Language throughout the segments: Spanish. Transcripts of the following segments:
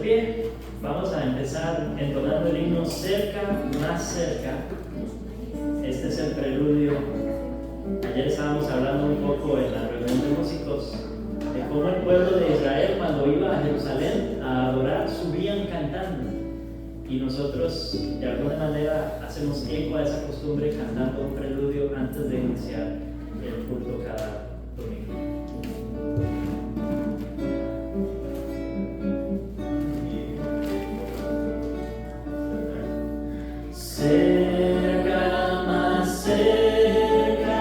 pie. Vamos a empezar entonando el himno Cerca, más cerca. Este es el preludio. Ayer estábamos hablando un poco en la reunión de músicos de cómo el pueblo de Israel, cuando iba a Jerusalén a adorar, subían cantando. Y nosotros de alguna manera hacemos eco a esa costumbre cantando un preludio antes de iniciar el culto cada domingo. Cerca, más cerca,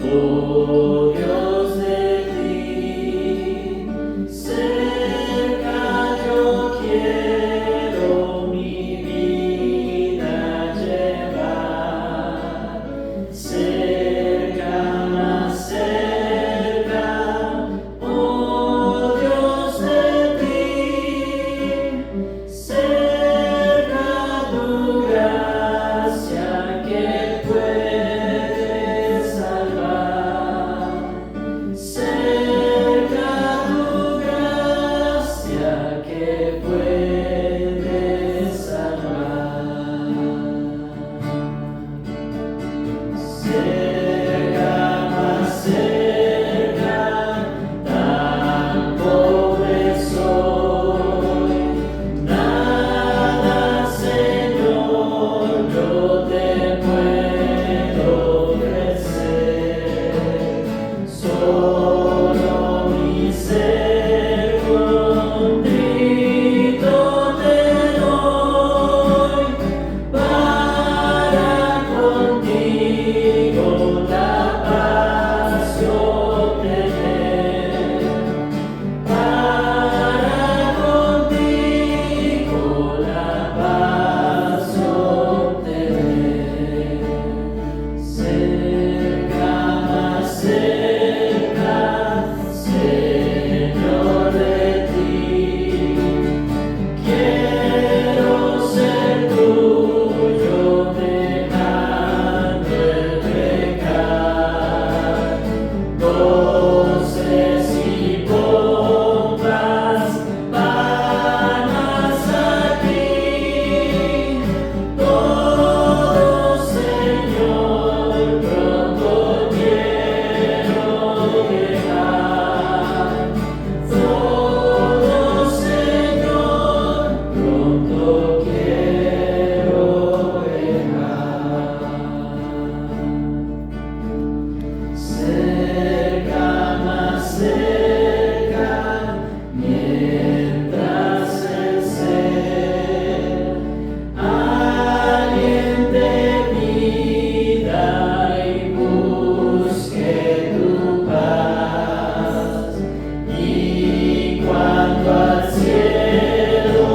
oh Dios de ti, cerca yo quiero mi vida llevar, cerca, más cerca, oh Dios de ti, cerca tu gracia que puede salvar, cerca tu gracia que puede salvar, cerca, más cerca, tan pobre soy, nada, Señor, yo te puedo ofrecer, solo mi ser contrito te doy, para contigo la paz yo obtener, para contigo la paz obtener, cerca, más cerca, Señor de ti, quiero ser tuyo dejando el pecar, voces y pompas vanas aquí, todo Señor pronto quiero dejar, todo Señor pronto quiero dejar, cerca, más cerca, mientras el ser aliente vida y busque tu paz, y cuando al cielo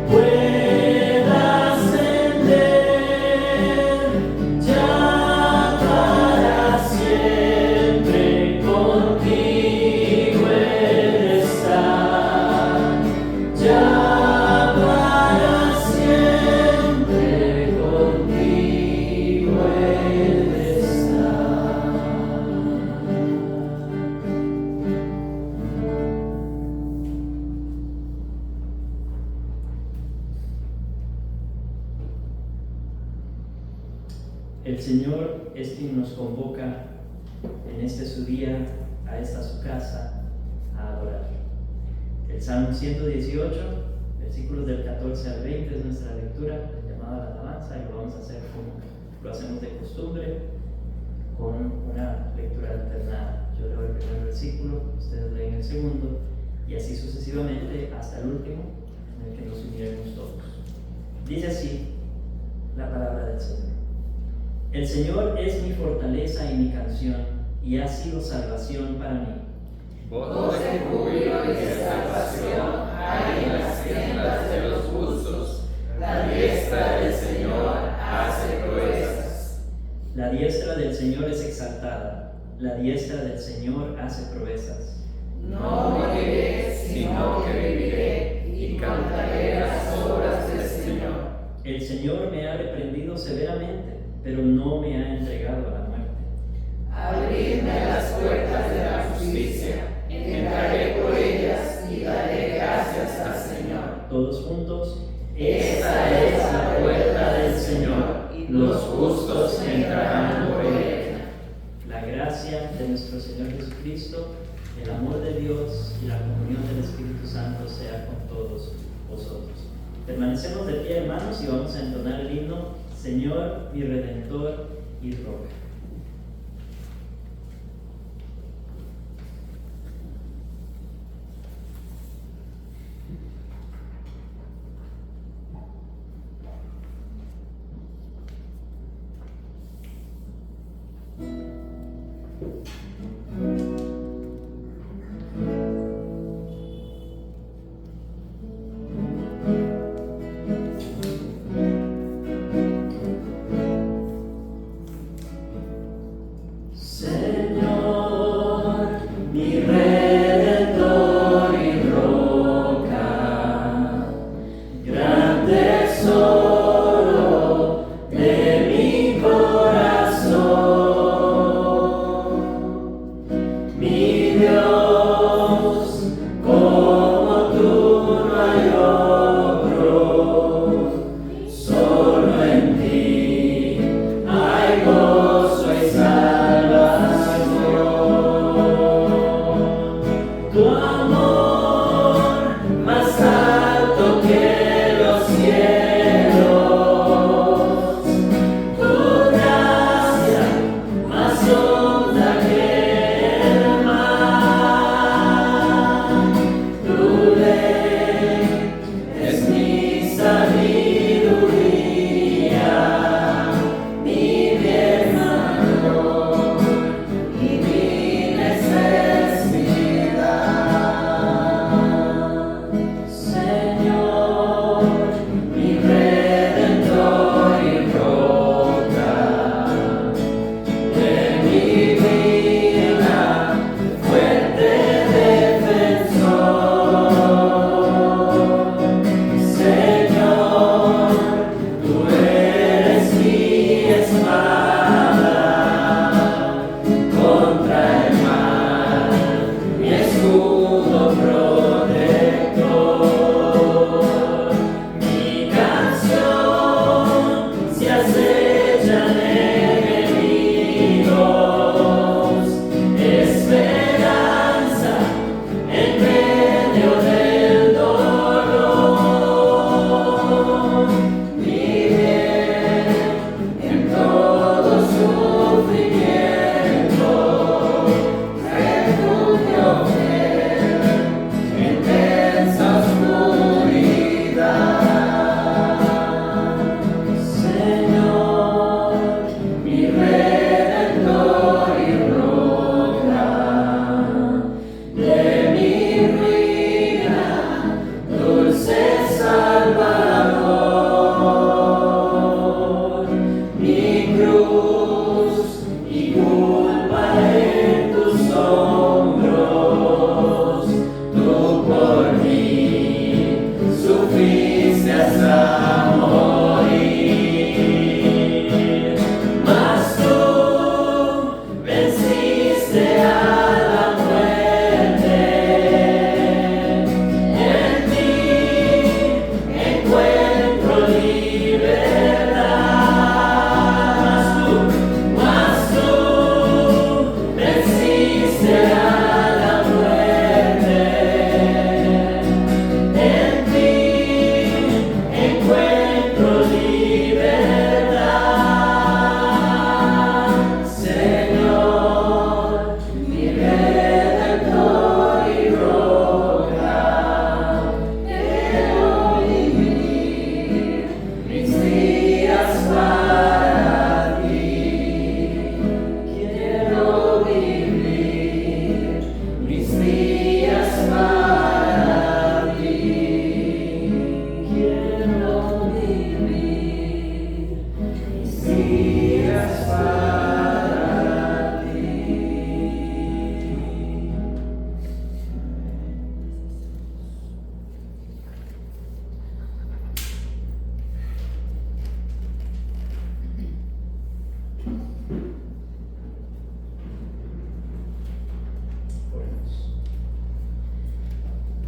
pueda ascender, ya para siempre contigo he de estar, ya para siempre contigo he de estar. El Señor es quien nos convoca en este su día, a esta su casa, a adorar. El Salmo 118, versículos del 14 al 20 es nuestra lectura, llamada la alabanza, y lo vamos a hacer como lo hacemos de costumbre, con una lectura alternada. Yo leo el primer versículo, ustedes leen el segundo, y así sucesivamente hasta el último, en el que nos uniremos todos. Dice así la palabra del Señor. El Señor es mi fortaleza y mi canción, y ha sido salvación para mí. Voz de júbilo y de salvación hay en las tiendas de los justos. La diestra del Señor hace proezas. La diestra del Señor es exaltada, la diestra del Señor hace proezas. No moriré, sino que viviré y cantaré las obras del Señor. El Señor me ha reprendido severamente, pero no me ha entregado a la muerte. Abridme las puertas de la justicia, entraré por ellas y daré gracias al Señor. Jesucristo, el amor de Dios y la comunión del Espíritu Santo sea con todos vosotros. Permanecemos de pie, hermanos, y vamos a entonar el himno Señor, mi Redentor y Roca.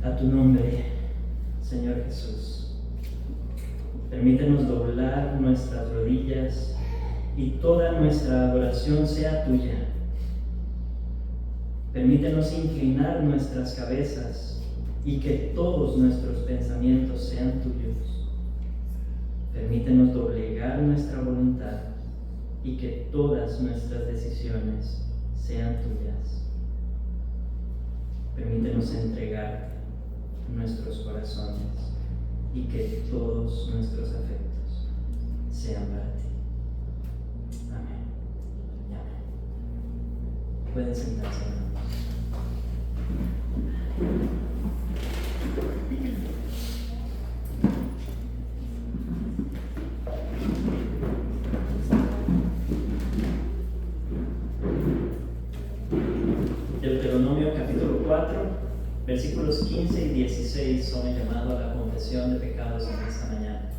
A tu nombre, Señor Jesús, permítenos doblar nuestras rodillas y toda nuestra adoración sea tuya. Permítenos inclinar nuestras cabezas y que todos nuestros pensamientos sean tuyos. Permítenos doblegar nuestra voluntad y que todas nuestras decisiones sean tuyas. Permítenos entregarte nuestros corazones y que todos nuestros afectos sean para ti. Amén. Y amén. Pueden sentarse, hermanos. Deuteronomio capítulo 4, versículos 15 y 16 son el llamado a la confesión de pecados en esta mañana.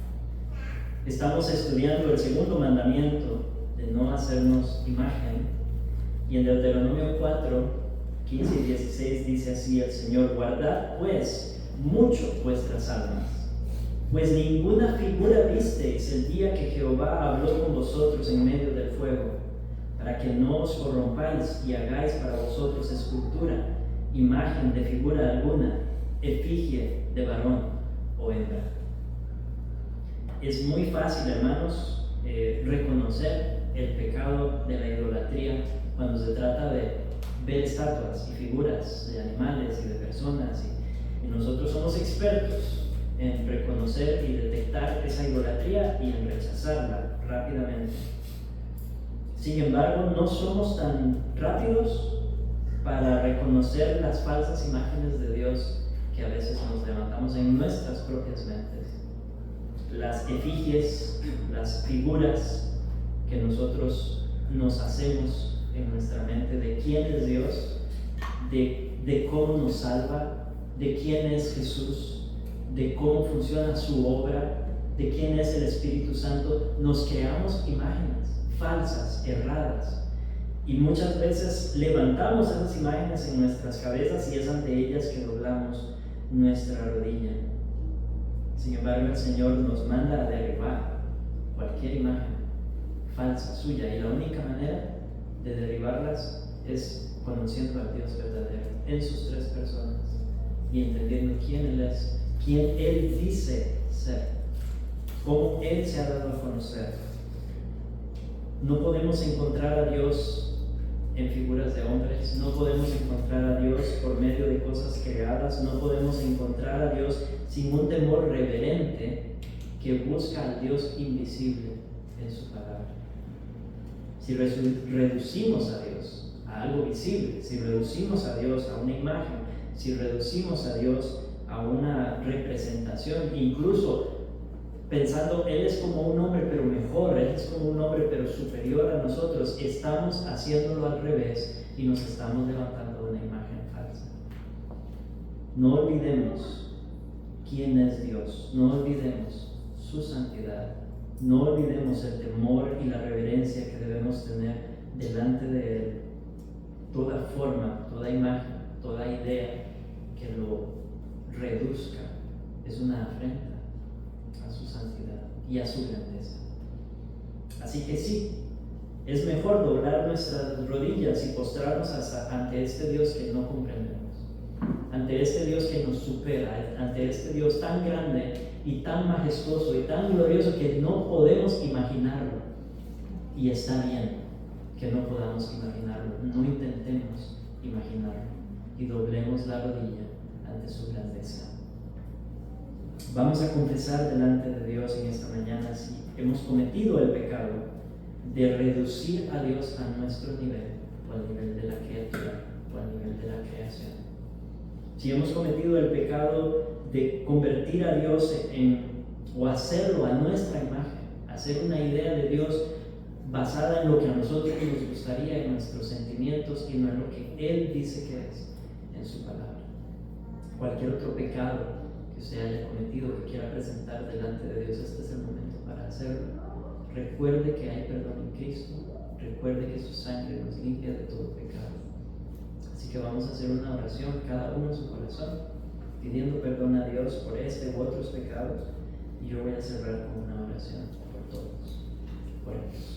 Estamos estudiando el segundo mandamiento de no hacernos imagen, y en Deuteronomio 4, 15 y 16 dice así el Señor: guardad pues mucho vuestras almas, pues ninguna figura visteis el día que Jehová habló con vosotros en medio del fuego, para que no os corrompáis y hagáis para vosotros escultura, imagen de figura alguna, efigie de varón o hembra. Es muy fácil, hermanos, reconocer el pecado de la idolatría cuando se trata de ver estatuas y figuras de animales y de personas, y nosotros somos expertos en reconocer y detectar esa idolatría y en rechazarla rápidamente. Sin embargo, no somos tan rápidos para reconocer las falsas imágenes de Dios que a veces nos levantamos en nuestras propias mentes. Las efigies, las figuras que nosotros nos hacemos en nuestra mente de quién es Dios, de cómo nos salva, de quién es Jesús, de cómo funciona su obra, de quién es el Espíritu Santo. Nos creamos imágenes falsas, erradas, y muchas veces levantamos esas imágenes en nuestras cabezas y es ante ellas que doblamos nuestra rodilla. Sin embargo, el Señor nos manda a derribar cualquier imagen falsa suya, y la única manera de derribarlas es conociendo al Dios verdadero en sus tres personas y entendiendo quién Él es, quién Él dice ser, cómo Él se ha dado a conocer. No podemos encontrar a Dios en figuras de hombres, no podemos encontrar a Dios por medio de cosas creadas, no podemos encontrar a Dios sin un temor reverente que busca al Dios invisible en su palabra. Si reducimos a Dios a algo visible, si reducimos a Dios a una imagen, si reducimos a Dios a una representación, incluso pensando Él es como un hombre pero mejor, Él es como un hombre pero superior a nosotros, estamos haciéndolo al revés y nos estamos levantando de una imagen falsa. No olvidemos quién es Dios, no olvidemos su santidad, no olvidemos el temor y la reverencia que debemos tener delante de Él. Toda forma, toda imagen, toda idea que lo reduzca es una afrenta a su santidad y a su grandeza. Así que sí, es mejor doblar nuestras rodillas y postrarnos ante este Dios que no comprendemos, ante este Dios que nos supera, ante este Dios tan grande y tan majestuoso y tan glorioso que no podemos imaginarlo. Y está bien que no podamos imaginarlo, no intentemos imaginarlo y doblemos la rodilla ante su grandeza. Vamos a confesar delante de Dios en esta mañana si hemos cometido el pecado de reducir a Dios a nuestro nivel o al nivel de la criatura o al nivel de la creación. Si hemos cometido el pecado de convertir a Dios o hacerlo a nuestra imagen, hacer una idea de Dios basada en lo que a nosotros nos gustaría, en nuestros sentimientos y no en lo que Él dice que es en su palabra. Cualquier otro pecado que se haya cometido, que quiera presentar delante de Dios, este es el momento para hacerlo. Recuerde que hay perdón en Cristo, recuerde que su sangre nos limpia de todo pecado. Así que vamos a hacer una oración, cada uno en su corazón, pidiendo perdón a Dios por este u otros pecados, y yo voy a cerrar con una oración por todos. Oremos.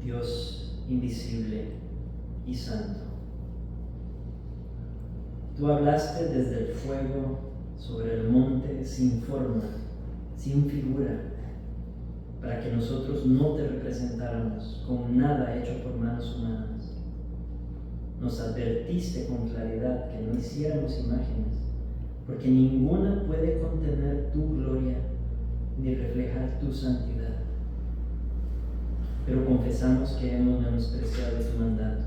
Dios invisible y santo. Tú hablaste desde el fuego sobre el monte sin forma, sin figura, para que nosotros no te representáramos con nada hecho por manos humanas. Nos advertiste con claridad que no hiciéramos imágenes, porque ninguna puede contener tu gloria ni reflejar tu santidad. Pero confesamos que hemos menospreciado tu mandato.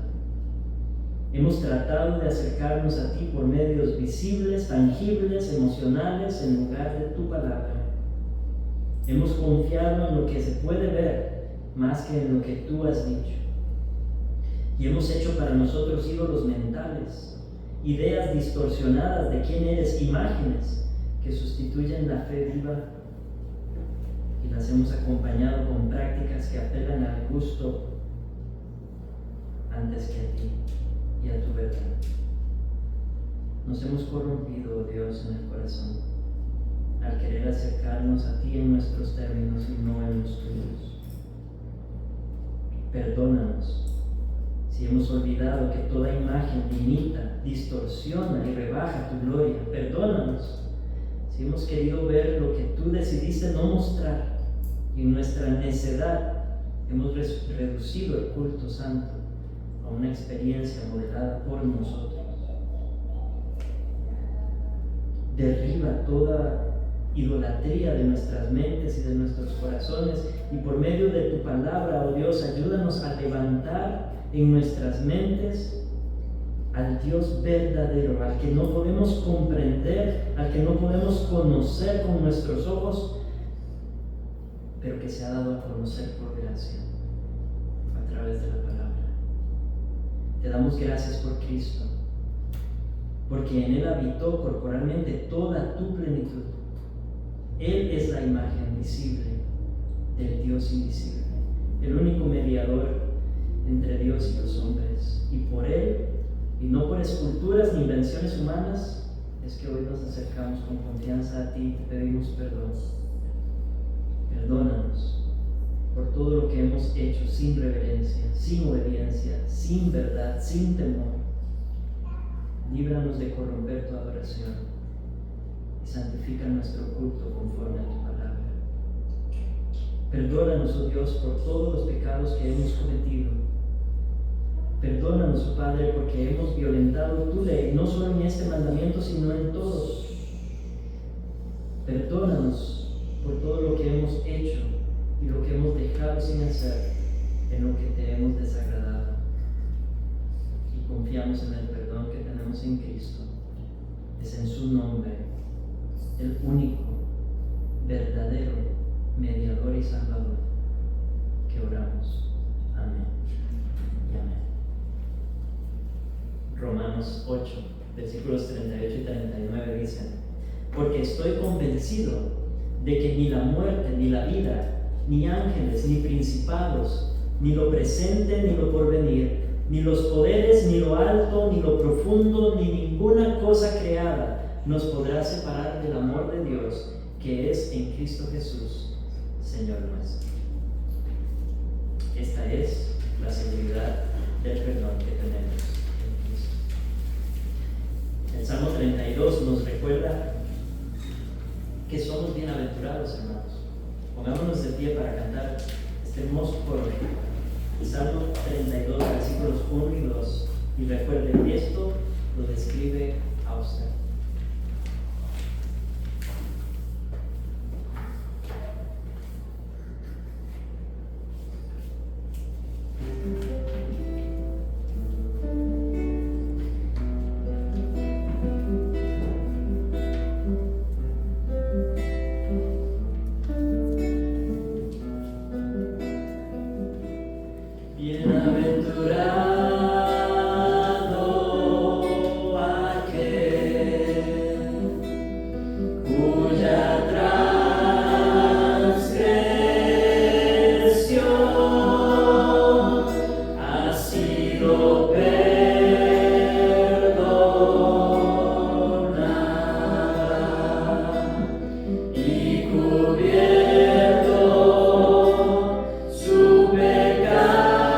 Hemos tratado de acercarnos a ti por medios visibles, tangibles, emocionales, en lugar de tu palabra. Hemos confiado en lo que se puede ver más que en lo que tú has dicho. Y hemos hecho para nosotros ídolos mentales, ideas distorsionadas de quién eres, imágenes que sustituyen la fe viva, y las hemos acompañado con prácticas que apelan al gusto antes que a ti y a tu verdad. Nos hemos corrompido, oh Dios, en el corazón al querer acercarnos a ti en nuestros términos y no en los tuyos. Perdónanos si hemos olvidado que toda imagen limita, distorsiona y rebaja tu gloria. Perdónanos si hemos querido ver lo que tú decidiste no mostrar y en nuestra necedad hemos reducido el culto santo a una experiencia modelada por nosotros. Derriba toda idolatría de nuestras mentes y de nuestros corazones, y por medio de tu palabra, oh Dios, ayúdanos a levantar en nuestras mentes al Dios verdadero, al que no podemos comprender, al que no podemos conocer con nuestros ojos, pero que se ha dado a conocer por gracia a través de la palabra. Te damos gracias por Cristo, porque en Él habitó corporalmente toda tu plenitud. Él es la imagen visible del Dios invisible, el único mediador entre Dios y los hombres. Y por Él, y no por esculturas ni invenciones humanas, es que hoy nos acercamos con confianza a ti y te pedimos perdón. Perdónanos por todo lo que hemos hecho sin reverencia, sin obediencia, sin verdad, sin temor. Líbranos de corromper tu adoración y santifica nuestro culto conforme a tu palabra. Perdónanos, oh Dios, por todos los pecados que hemos cometido. Perdónanos, oh Padre, porque hemos violentado tu ley, no solo en este mandamiento, sino en todos. Perdónanos por todo lo que hemos hecho y lo que hemos dejado sin hacer, en lo que te hemos desagradado. Y confiamos en el perdón que tenemos en Cristo. Es en su nombre, el único, verdadero mediador y salvador, que oramos. Amén y amén. Romanos 8, versículos 38 y 39 dicen: porque estoy convencido de que ni la muerte, ni la vida, ni ángeles, ni principados, ni lo presente, ni lo porvenir, ni los poderes, ni lo alto, ni lo profundo, ni ninguna cosa creada nos podrá separar del amor de Dios que es en Cristo Jesús, Señor nuestro. Esta es la seguridad del perdón que tenemos en Cristo. El Salmo 32 nos recuerda que somos bienaventurados, hermanos. Pongámonos de pie para cantar este hermoso coro. El Salmo 32, versículos 1 y 2. Y recuerden, esto lo describe a usted. Cubierto su pecado.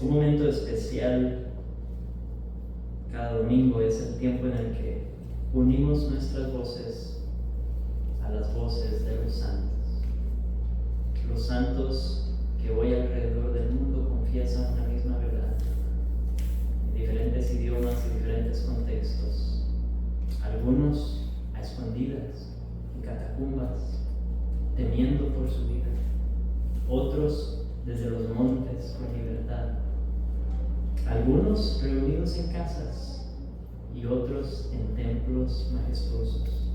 Un momento especial cada domingo es el tiempo en el que unimos nuestras voces a las voces de los santos que hoy alrededor del mundo confiesan una misma verdad, en diferentes idiomas y diferentes contextos, algunos a escondidas, en catacumbas, temiendo por su vida, otros desde los montes con libertad, algunos reunidos en casas y otros en templos majestuosos,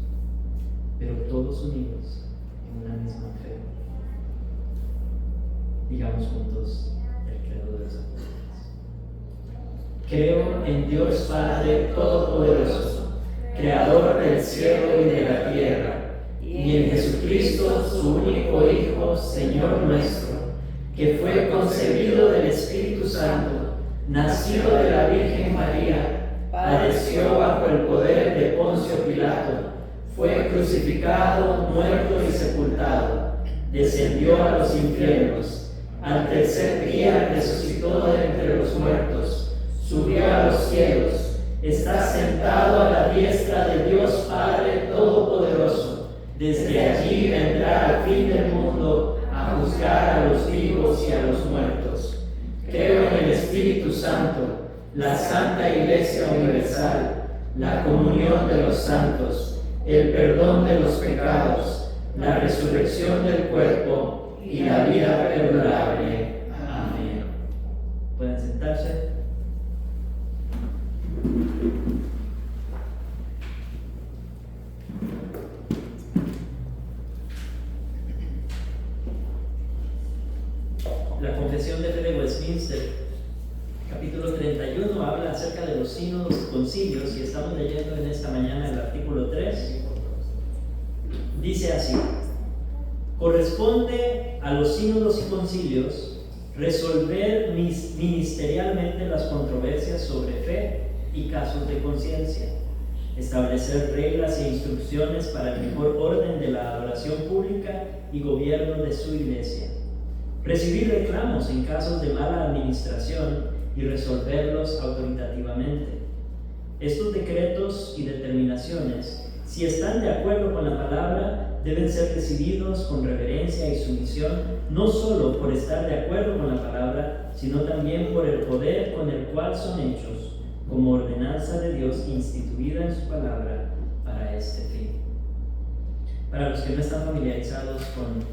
pero todos unidos en una misma fe. Digamos juntos el credo de los apóstoles. Creo en Dios Padre Todopoderoso, Creador del cielo y de la tierra, y en Jesucristo, su único Hijo, Señor nuestro, que fue concebido del Espíritu Santo, nacido de la Virgen María, padeció bajo el poder de Poncio Pilato, fue crucificado, muerto y sepultado, descendió a los infiernos, al tercer día resucitó de entre los muertos, subió a los cielos, está sentado a la diestra de Dios Padre Todopoderoso. Desde allí vendrá al fin del mundo a juzgar a los vivos y a los muertos. Creo en el Espíritu Santo, la Santa Iglesia Universal, la comunión de los santos, el perdón de los pecados, la resurrección del cuerpo y la vida perdurable. Amén. ¿Pueden sentarse? La Confesión de Fe de Westminster, capítulo 31, habla acerca de los sínodos y concilios, y estamos leyendo en esta mañana el artículo 3. Dice así: corresponde a los sínodos y concilios resolver ministerialmente las controversias sobre fe y casos de conciencia, establecer reglas e instrucciones para el mejor orden de la adoración pública y gobierno de su iglesia, recibir reclamos en casos de mala administración y resolverlos autoritativamente. Estos decretos y determinaciones, si están de acuerdo con la palabra, deben ser recibidos con reverencia y sumisión, no solo por estar de acuerdo con la palabra, sino también por el poder con el cual son hechos, como ordenanza de Dios instituida en su palabra para este fin. Para los que no están familiarizados con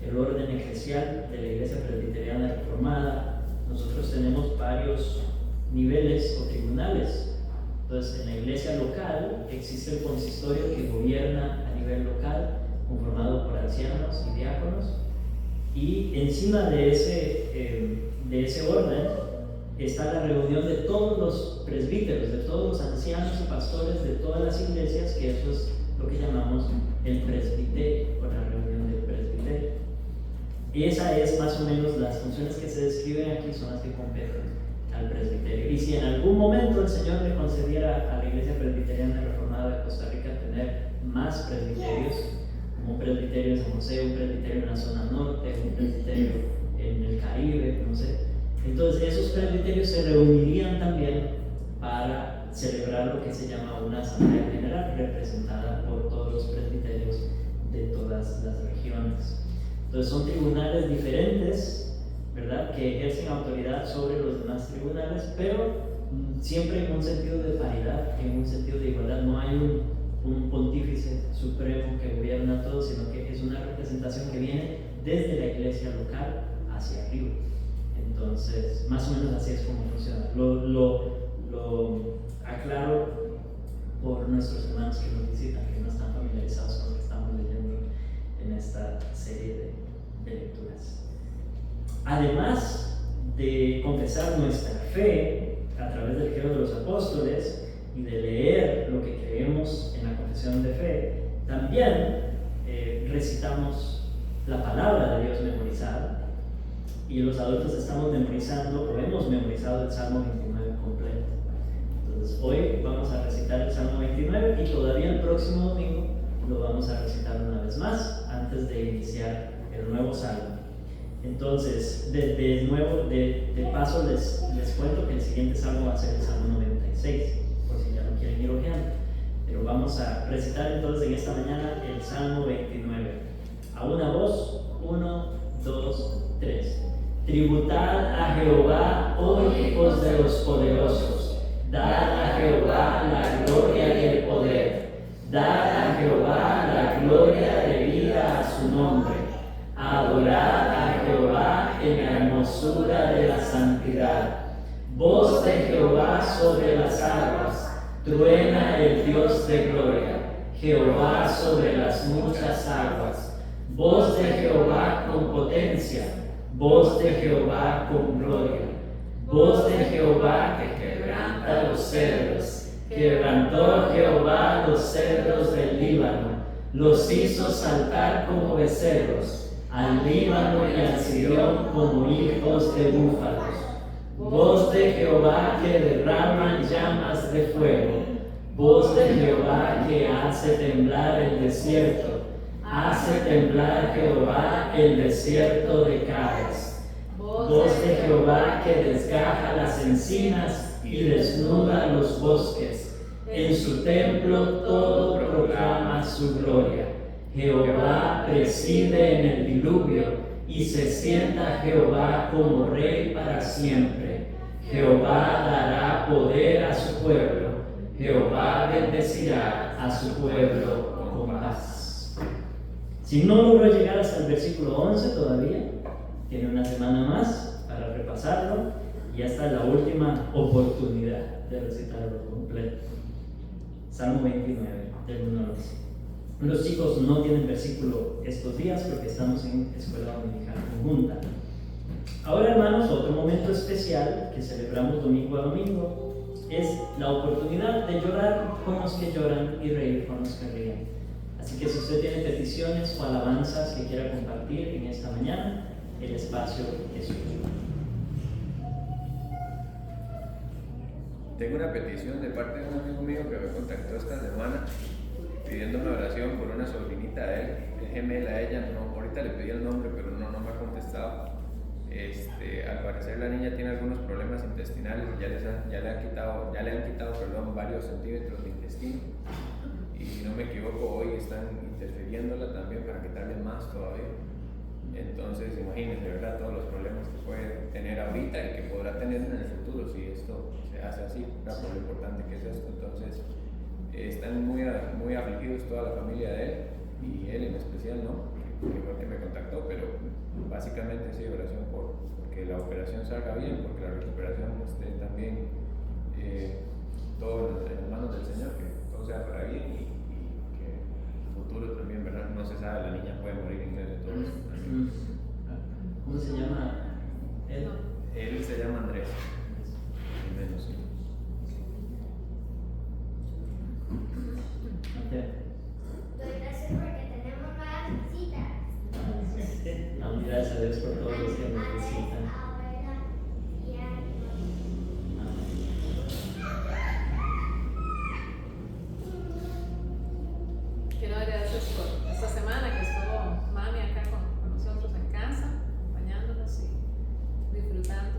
el orden eclesial de la Iglesia Presbiteriana Reformada, nosotros tenemos varios niveles o tribunales. Entonces, en la iglesia local existe el consistorio que gobierna a nivel local, conformado por ancianos y diáconos, y encima de ese orden está la reunión de todos los presbíteros, de todos los ancianos y pastores de todas las iglesias, que eso es lo que llamamos el presbiterio, o la reunión del presbiterio. Y esa es más o menos las funciones que se describen aquí, son las que competen al presbiterio. Y si en algún momento el Señor le concediera a la Iglesia Presbiteriana Reformada de Costa Rica tener más presbiterios, como un presbiterio en San José, un presbiterio en la zona norte, un presbiterio en el Caribe, no sé, entonces esos presbiterios se reunirían también para celebrar lo que se llama una asamblea general, representada por todos los presbiterios de todas las regiones. Entonces son tribunales diferentes, ¿verdad?, que ejercen autoridad sobre los demás tribunales, pero siempre en un sentido de paridad, en un sentido de igualdad. No hay un pontífice supremo que gobierna todo, sino que es una representación que viene desde la iglesia local hacia arriba. Entonces, más o menos así es como funciona. Lo aclaro por nuestros hermanos que nos visitan, que no están familiarizados con lo que estamos leyendo en esta serie de lecturas. Además de confesar nuestra fe a través del credo de los apóstoles y de leer lo que creemos en la confesión de fe, también recitamos la palabra de Dios memorizada, y los adultos estamos memorizando o hemos memorizado el Salmo 29 completo. Entonces hoy vamos a recitar el Salmo 29 y todavía el próximo domingo lo vamos a recitar una vez más antes de iniciar el nuevo Salmo. Entonces, de nuevo, de paso les cuento que el siguiente salmo va a ser el Salmo 96, por si ya no quieren ir ojeando. Pero vamos a recitar entonces en esta mañana el Salmo 29. A una voz, 1, 2, 3. Tributad a Jehová, oh hijos de los poderosos. Dad a Jehová la gloria y el poder. Dad a Jehová la gloria debida a su nombre. Adorad a Jehová en la hermosura de la santidad. Voz de Jehová sobre las aguas. Truena el Dios de gloria. Jehová sobre las muchas aguas. Voz de Jehová con potencia. Voz de Jehová con gloria. Voz de Jehová que quebranta los cedros. Quebrantó Jehová los cedros del Líbano. Los hizo saltar como becerros. Al Líbano y al Sirión como hijos de búfalos. Voz de Jehová que derrama llamas de fuego. Voz de Jehová que hace temblar el desierto. Hace temblar Jehová el desierto de Cádiz. Voz de Jehová que desgaja las encinas y desnuda los bosques. En su templo todo proclama su gloria. Jehová preside en el diluvio y se sienta Jehová como rey para siempre. Jehová dará poder a su pueblo. Jehová bendecirá a su pueblo con paz. Si no logró llegar hasta el versículo 11 todavía, tiene una semana más para repasarlo y ya está la última oportunidad de recitarlo completo. Salmo 29, del 1 al 11. Los chicos no tienen versículo estos días porque estamos en escuela dominical conjunta. Ahora, hermanos, otro momento especial que celebramos domingo a domingo es la oportunidad de llorar con los que lloran y reír con los que ríen. Así que si usted tiene peticiones o alabanzas que quiera compartir en esta mañana, el espacio es suyo. Tengo una petición de parte de un amigo mío que me contactó esta semana pidiéndome oración por una sobrinita de él, es gemela a ella, no, ahorita le pedí el nombre pero no me ha contestado. Al parecer la niña tiene algunos problemas intestinales y ya le han quitado varios centímetros de intestino y si no me equivoco hoy están interfiriéndola también para quitarle más todavía. Entonces imagínense, ¿verdad?, todos los problemas que puede tener ahorita y que podrá tener en el futuro si esto se hace así, ¿verdad?, por lo importante que es esto. Entonces están muy afligidos toda la familia de él y él en especial, ¿no?, que fue que me contactó, pero básicamente sí, oración porque la operación salga bien, porque la recuperación esté también todo en las manos del Señor, que todo sea para bien y que el futuro también, ¿verdad?, no se sabe, la niña puede morir en medio de todo esto. ¿Cómo se llama él? Él se llama Andrés. Menos, sí. Doy gracias porque tenemos nuevas visitas. Damos gracias a Dios por todos los que nos visitan. Quiero dar gracias por esta semana que estuvo mami acá con nosotros en casa, acompañándonos y disfrutando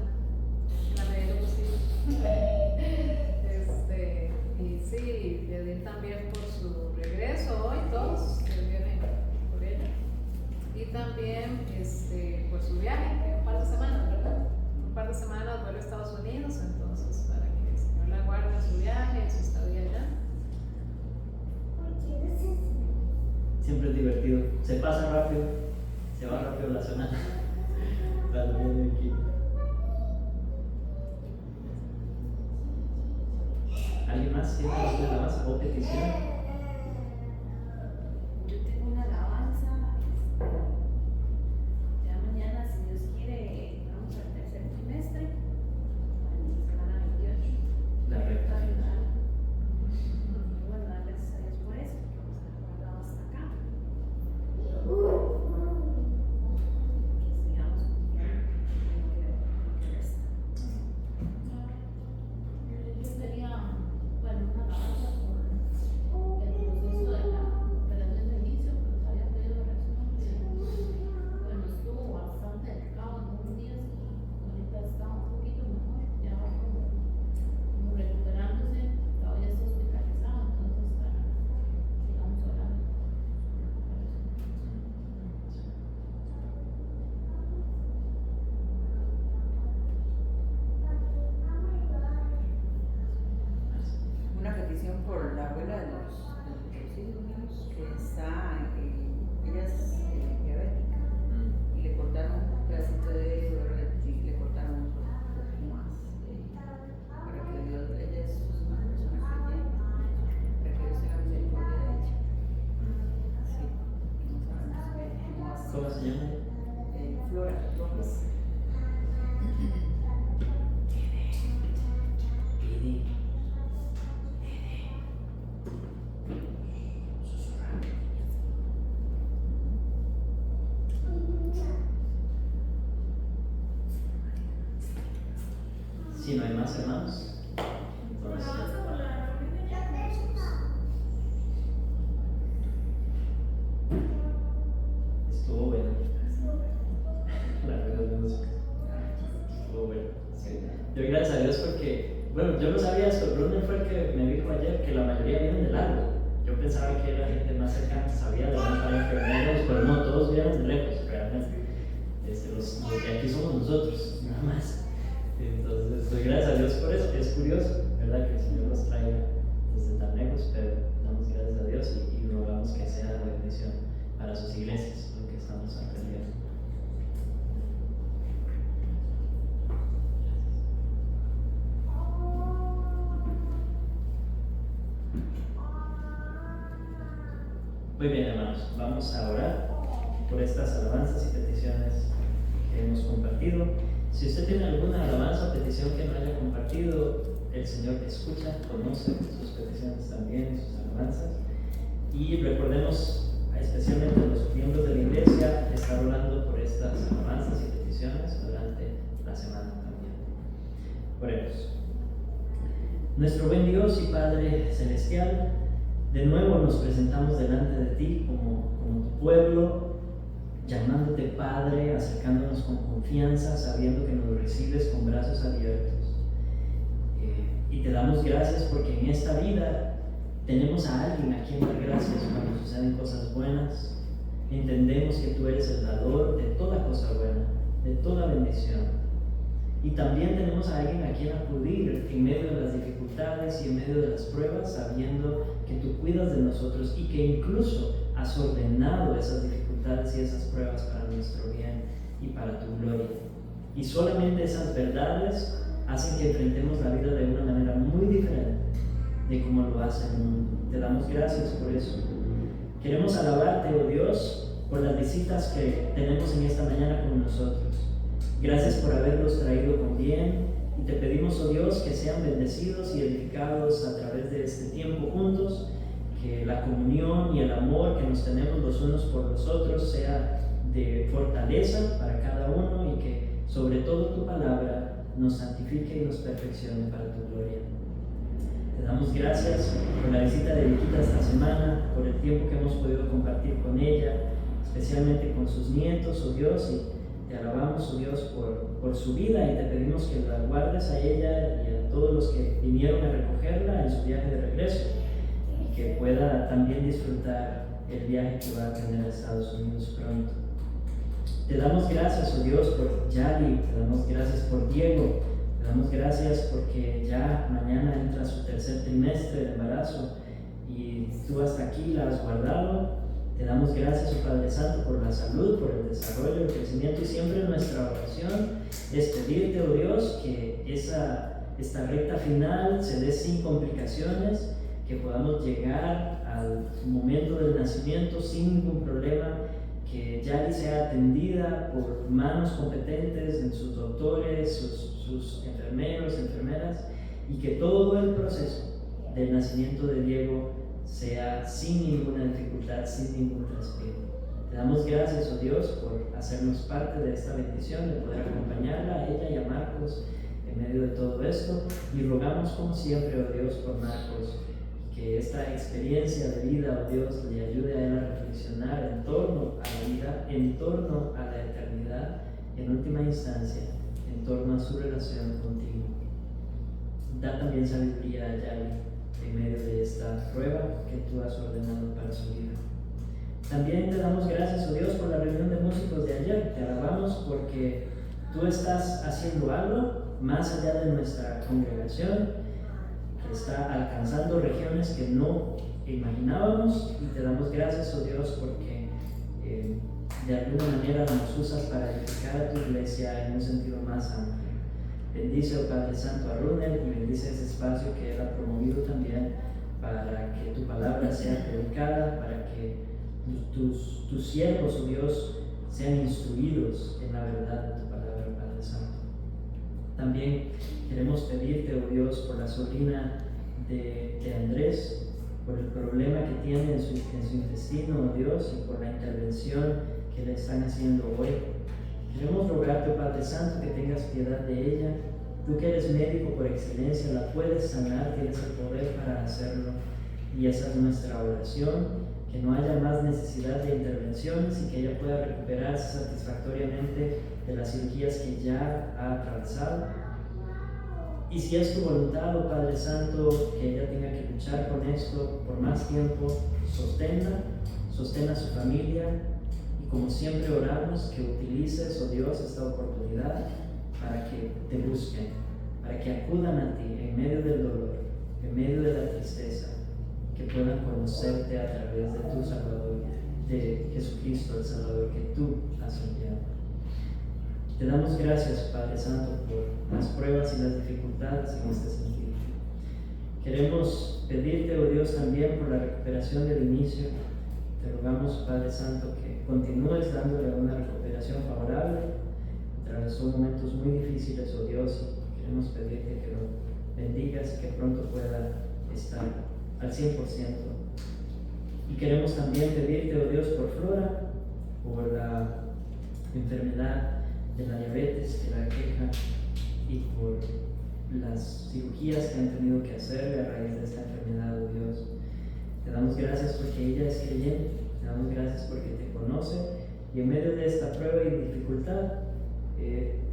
en la medida de lo posible. Y sí, pedir también por su regreso hoy, todos que vienen por ella. Y también por su viaje, un par de semanas, ¿verdad? Un par de semanas vuelve a Estados Unidos, entonces para que el Señor la guarde en su viaje, en su estadía allá. Siempre es divertido, se pasa rápido, se va rápido la semana. Cuando viene aquí. ¿Alguien más tiene alguna alabanza o petición? Yo tengo una alabanza. Ya mañana, si Dios quiere, vamos al tercer trimestre, semana 28. La recta final. Y bueno, dar gracias a Dios por eso, porque nos ha guardado hasta acá. Que sigamos confiando en lo que resta. Yo tenía, bueno, una alabanza por abuela de los hijos míos que está, ella es diabética y le cortaron un pedacito de dedo, y le cortaron un poco más para que Dios, ella es una persona creyente, para que Dios tenga misericordia de ella. Sí, no sabemos cómo va a ser. ¿Cómo se llama? Flora Torres. Si no hay más hermanos, entonces estuvo bueno. La reunión de música estuvo bueno. Sí. Doy gracias a Dios porque, bueno, yo no sabía esto. Bruno fue el que me dijo ayer que la mayoría vienen del largo. Yo pensaba que la gente más cercana sabía de dónde estaban enfermeros, pero no, todos vienen de lejos, realmente. Los de aquí somos nosotros, nada más. Entonces, doy gracias a Dios por eso. Es curioso, ¿verdad? Que el Señor los traiga desde tan lejos, pero damos gracias a Dios y rogamos que sea de bendición para sus iglesias, lo que estamos aprendiendo. Muy bien, hermanos, vamos a orar por estas alabanzas y peticiones que hemos compartido. Si usted tiene alguna alabanza o petición que no haya compartido, el Señor escucha, conoce sus peticiones también, sus alabanzas. Y recordemos, especialmente los miembros de la iglesia, estar orando por estas alabanzas y peticiones durante la semana también. Oremos. Nuestro buen Dios y Padre Celestial, de nuevo nos presentamos delante de ti como tu pueblo, llamándote Padre, acercándonos con confianza, sabiendo que nos recibes con brazos abiertos. Y te damos gracias porque en esta vida tenemos a alguien a quien dar gracias cuando suceden cosas buenas. Entendemos que tú eres el dador de toda cosa buena, de toda bendición. Y también tenemos a alguien a quien acudir en medio de las dificultades y en medio de las pruebas, sabiendo que tú cuidas de nosotros y que incluso has ordenado esas dificultades y esas pruebas para nuestro bien y para tu gloria. Y solamente esas verdades hacen que enfrentemos la vida de una manera muy diferente de como lo hace el mundo. Te damos gracias por eso. Queremos alabarte, oh Dios, por las visitas que tenemos en esta mañana con nosotros. Gracias por haberlos traído con bien y te pedimos, oh Dios, que sean bendecidos y edificados a través de este tiempo juntos, que la comunión y el amor que nos tenemos los unos por los otros sea de fortaleza para cada uno y que sobre todo tu palabra nos santifique y nos perfeccione para tu gloria. Te damos gracias por la visita de Viquita esta semana, por el tiempo que hemos podido compartir con ella, especialmente con sus nietos, oh Dios, y te alabamos, oh Dios, por su vida y te pedimos que la guardes a ella y a todos los que vinieron a recogerla en su viaje de regreso y que pueda también disfrutar el viaje que va a tener a Estados Unidos pronto. Te damos gracias, oh Dios, por Yali, te damos gracias por Diego, te damos gracias porque ya mañana entra su tercer trimestre de embarazo y tú hasta aquí la has guardado. Te damos gracias, oh Padre Santo, por la salud, por el desarrollo, el crecimiento y siempre nuestra oración es pedirte, oh Dios, que esta recta final se dé sin complicaciones, que podamos llegar al momento del nacimiento sin ningún problema, que Yali sea atendida por manos competentes en sus doctores, sus enfermeros, enfermeras, y que todo el proceso del nacimiento de Diego sea sin ninguna dificultad, sin ningún respiro. Te damos gracias, oh Dios, por hacernos parte de esta bendición, de poder acompañarla a ella y a Marcos en medio de todo esto, y rogamos como siempre, oh Dios, por Marcos, que esta experiencia de vida, oh Dios, le ayude a él a reflexionar en torno a la vida, en torno a la eternidad, en última instancia, en torno a su relación contigo. Da también sabiduría a Yali en medio de esta prueba que tú has ordenado para su vida. También te damos gracias, oh Dios, por la reunión de músicos de ayer. Te alabamos porque tú estás haciendo algo más allá de nuestra congregación, que está alcanzando regiones que no imaginábamos, y te damos gracias, oh Dios, porque de alguna manera nos usas para edificar a tu iglesia en un sentido más amplio. Bendice, oh Padre Santo, a Runel, y bendice ese espacio que él ha promovido también para que tu palabra sea predicada, para que tus siervos, oh Dios, sean instruidos en la verdad de tu palabra, Padre Santo. También queremos pedirte, oh Dios, por la sobrina de Andrés, por el problema que tiene en su intestino, oh Dios, y por la intervención que le están haciendo hoy. Queremos rogarte, Padre Santo, que tengas piedad de ella. Tú que eres médico por excelencia, la puedes sanar, tienes el poder para hacerlo. Y esa es nuestra oración, que no haya más necesidad de intervenciones y que ella pueda recuperarse satisfactoriamente de las cirugías que ya ha atravesado. Y si es tu voluntad, oh Padre Santo, que ella tenga que luchar con esto por más tiempo, sosténla a su familia, y como siempre oramos, que utilices, oh Dios, esta oportunidad para que te busquen, para que acudan a ti en medio del dolor, en medio de la tristeza, que puedan conocerte a través de tu Salvador, de Jesucristo el Salvador que tú has enviado. Te damos gracias, Padre Santo, por las pruebas y las dificultades en este sentido. Queremos pedirte, oh Dios, también por la recuperación del inicio. Te rogamos, Padre Santo, que continúes dándole una recuperación favorable. Atravesó momentos muy difíciles, oh Dios, y queremos pedirte que lo bendigas, que pronto pueda estar al 100%. Y queremos también pedirte, oh Dios, por Flora, por la enfermedad de la diabetes que la aqueja, y por las cirugías que han tenido que hacerle a raíz de esta enfermedad, oh Dios. Te damos gracias porque ella es creyente, te damos gracias porque te conoce, y en medio de esta prueba y dificultad,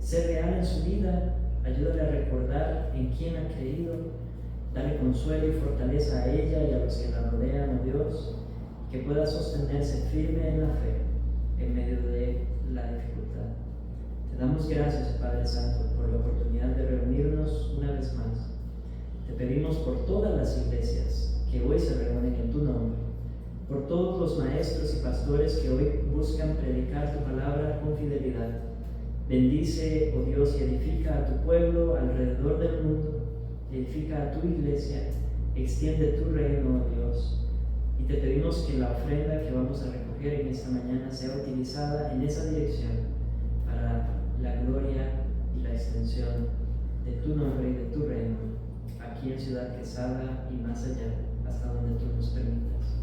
ser real en su vida, ayúdale a recordar en quién ha creído, dale consuelo y fortaleza a ella y a los que la rodean, oh Dios, que pueda sostenerse firme en la fe en medio de la dificultad. Te damos gracias, Padre Santo, por la oportunidad de reunirnos una vez más. Te pedimos por todas las iglesias que hoy se reúnen en tu nombre, por todos los maestros y pastores que hoy buscan predicar tu palabra con fidelidad. Bendice, oh Dios, y edifica a tu pueblo alrededor del mundo, edifica a tu iglesia, extiende tu reino, oh Dios. Y te pedimos que la ofrenda que vamos a recoger en esta mañana sea utilizada en esa dirección para la gloria y la extensión de tu nombre y de tu reino, aquí en Ciudad Quesada y más allá, hasta donde tú nos permitas.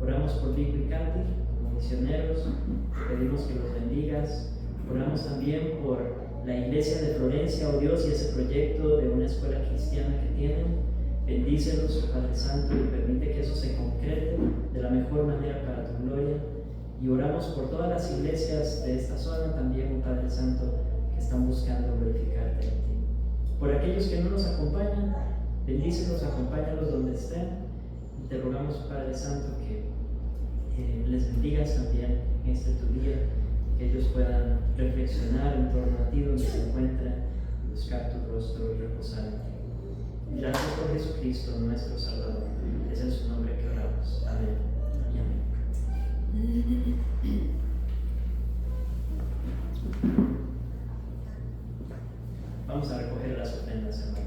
Oramos por Vico y Katy como misioneros, te pedimos que los bendigas. Oramos también por la iglesia de Florencia, oh Dios, y ese proyecto de una escuela cristiana que tienen. Bendícelos, Padre Santo, y permite que eso se concrete de la mejor manera para tu gloria. Y oramos por todas las iglesias de esta zona también, oh Padre Santo, que están buscando glorificarte a ti. Por aquellos que no nos acompañan, bendícelos, acompáñalos donde estén. Y te rogamos, Padre Santo, que les bendigas también en este tu día, que ellos puedan reflexionar en torno a ti donde se encuentran y buscar tu rostro y reposar en ti. Gracias por Jesucristo, nuestro Salvador. Es en su nombre que oramos. Amén y amén. Vamos a recoger las ofrendas, hermanos.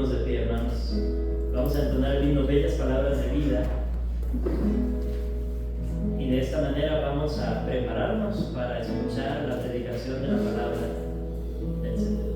Pongámonos de pie, hermanos. Vamos a entonar el himno Bellas Palabras de Vida. Y de esta manera vamos a prepararnos para escuchar la predicación de la palabra del Señor.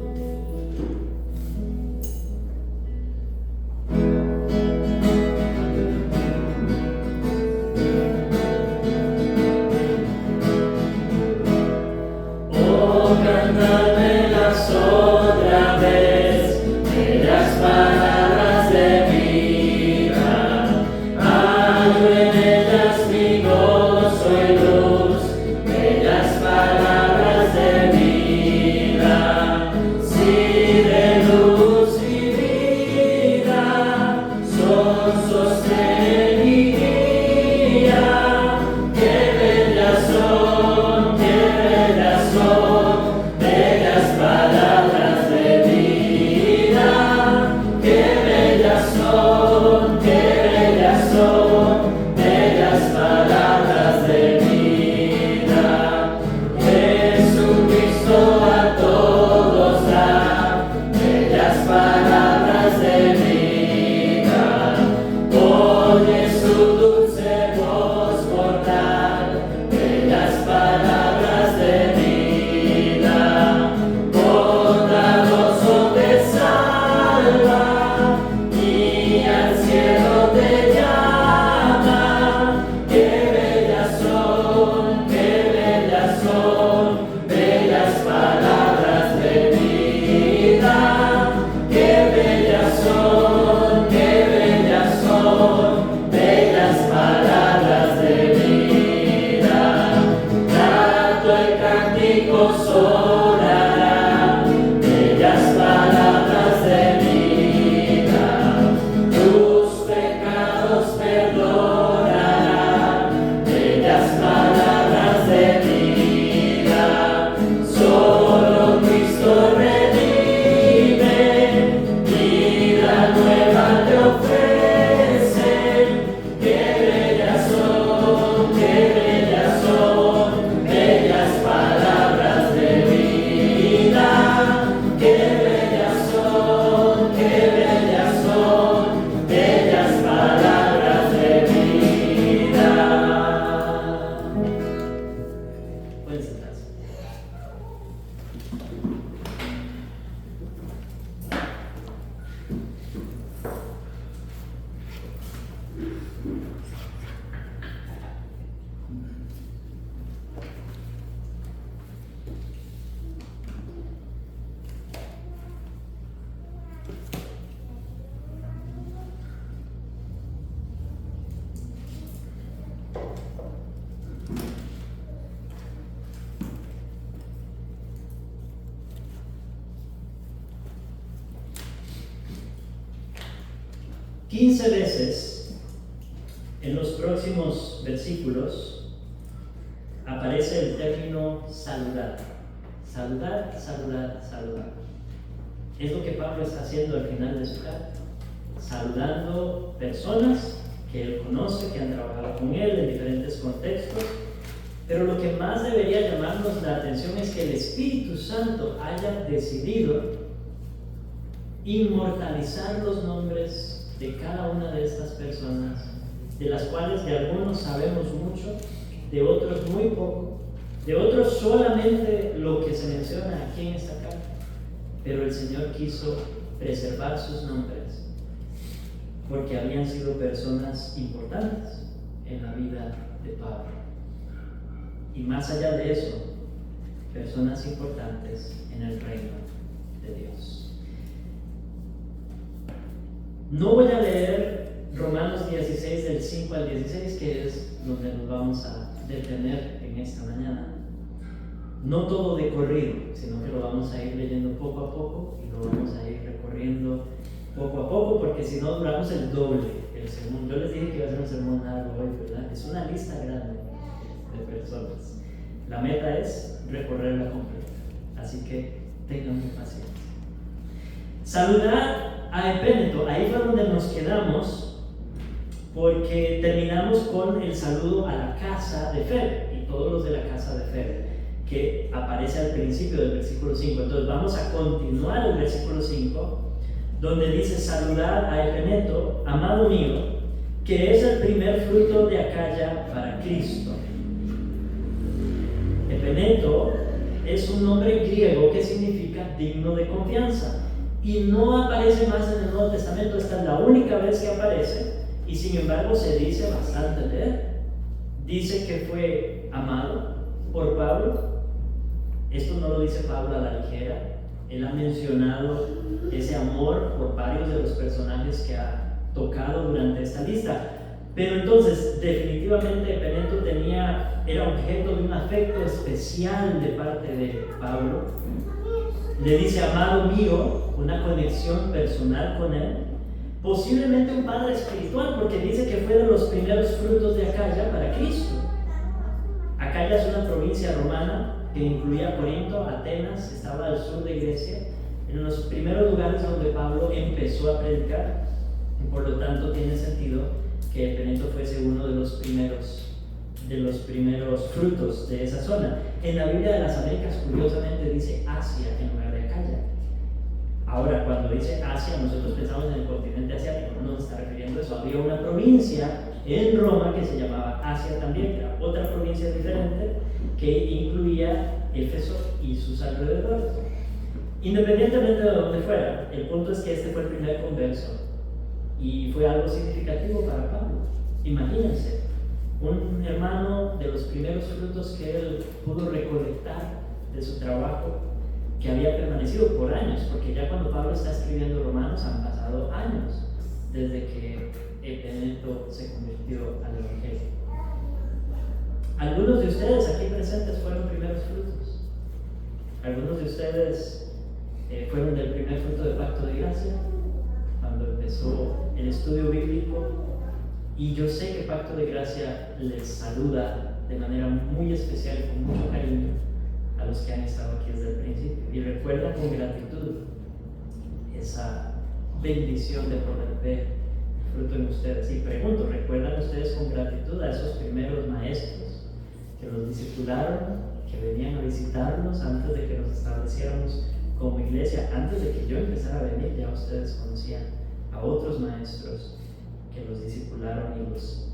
Oh, cantármelas otra vez, bellas palabras de vida, hallo en ellas mi gozo y luz, bellas palabras de vida, sí, de luz y vida, son sostén y guía, qué bellas son, bellas palabras de vida, qué bellas son, bellas palabras de vida. Jesucristo a todos da bellas palabras de vida. Oye su dulce voz cortar bellas palabras de vida. Bondadoso te salva y al cielo te llama. Qué bellas son, bellas palabras de vida. Qué bellas son, bellas palabras de vida. Canto el cántico sonará, bellas palabras de vida. Tus pecados perdonará, bellas palabras de vida. Solo Cristo redime, vida nueva te ofrece. Qué bellas son, bellas palabras de vida. Qué bellas son, bellas palabras de vida. Pueden sentarse. Quince veces en los próximos versículos aparece el término saludar. Saludar, saludar, saludar. Es lo que Pablo está haciendo al final de su carta, saludando personas que él conoce, que han trabajado con él en diferentes contextos. Pero lo que más debería llamarnos la atención es que el Espíritu Santo haya decidido inmortalizar los nombres de cada una de estas personas, de las cuales de algunos sabemos mucho, de otros muy poco, de otros solamente lo que se menciona aquí en esta carta. Pero el Señor quiso preservar sus nombres porque habían sido personas importantes en la vida de Pablo. Y más allá de eso, personas importantes en el reino de Dios. No voy a leer Romanos 16 del 5 al 16, que es donde nos vamos a detener en esta mañana. No todo de corrido, sino que lo vamos a ir leyendo poco a poco y lo vamos a ir recorriendo poco a poco, porque si no duramos el doble el sermón. Yo les dije que iba a ser un sermón largo hoy, ¿verdad? Es una lista grande de personas. La meta es recorrerla completa, así que tengan paciencia. Saludar a Epéneto, ahí fue donde nos quedamos, porque terminamos con el saludo a la casa de Febe y todos los de la casa de Febe, que aparece al principio del versículo 5. Entonces vamos a continuar el versículo 5 donde dice: saludad a Epeneto, amado mío, que es el primer fruto de Acaya para Cristo. Epeneto es un nombre griego que significa digno de confianza y no aparece más en el Nuevo Testamento. Esta es la única vez que aparece y sin embargo se dice bastante de él. Dice que fue amado por Pablo. Esto no lo dice Pablo a la ligera. Él ha mencionado ese amor por varios de los personajes que ha tocado durante esta lista. Pero entonces, definitivamente, Epeneto era objeto de un afecto especial de parte de Pablo. Le dice: amado mío, una conexión personal con él. Posiblemente un padre espiritual, porque dice que fue de los primeros frutos de Acaya para Cristo. Acaya es una provincia romana que incluía Corinto, Atenas, estaba al sur de Grecia, en los primeros lugares donde Pablo empezó a predicar, y por lo tanto tiene sentido que Epeneto fuese uno de los primeros frutos de esa zona. En la Biblia de las Américas, curiosamente, dice Asia en lugar de Acaya. Ahora, cuando dice Asia, nosotros pensamos en el continente asiático, no nos está refiriendo a eso. Había una provincia en Roma que se llamaba Asia también, que era otra provincia diferente, que incluía Éfeso y sus alrededores. Independientemente de donde fuera, el punto es que este fue el primer converso y fue algo significativo para Pablo. Imagínense, un hermano de los primeros frutos que él pudo recolectar de su trabajo, que había permanecido por años, porque ya cuando Pablo está escribiendo Romanos han pasado años desde que Epeneto se convirtió al Evangelio. Algunos de ustedes aquí presentes fueron primeros frutos. Algunos de ustedes fueron del primer fruto de Pacto de Gracia, cuando empezó el estudio bíblico. Y yo sé que Pacto de Gracia les saluda de manera muy especial y con mucho cariño a los que han estado aquí desde el principio. Y recuerdan con gratitud esa bendición de poder ver fruto en ustedes. Y pregunto, ¿recuerdan ustedes con gratitud a esos primeros maestros que los discipularon, que venían a visitarnos antes de que nos estableciéramos como iglesia? Antes de que yo empezara a venir, ya ustedes conocían a otros maestros que los discipularon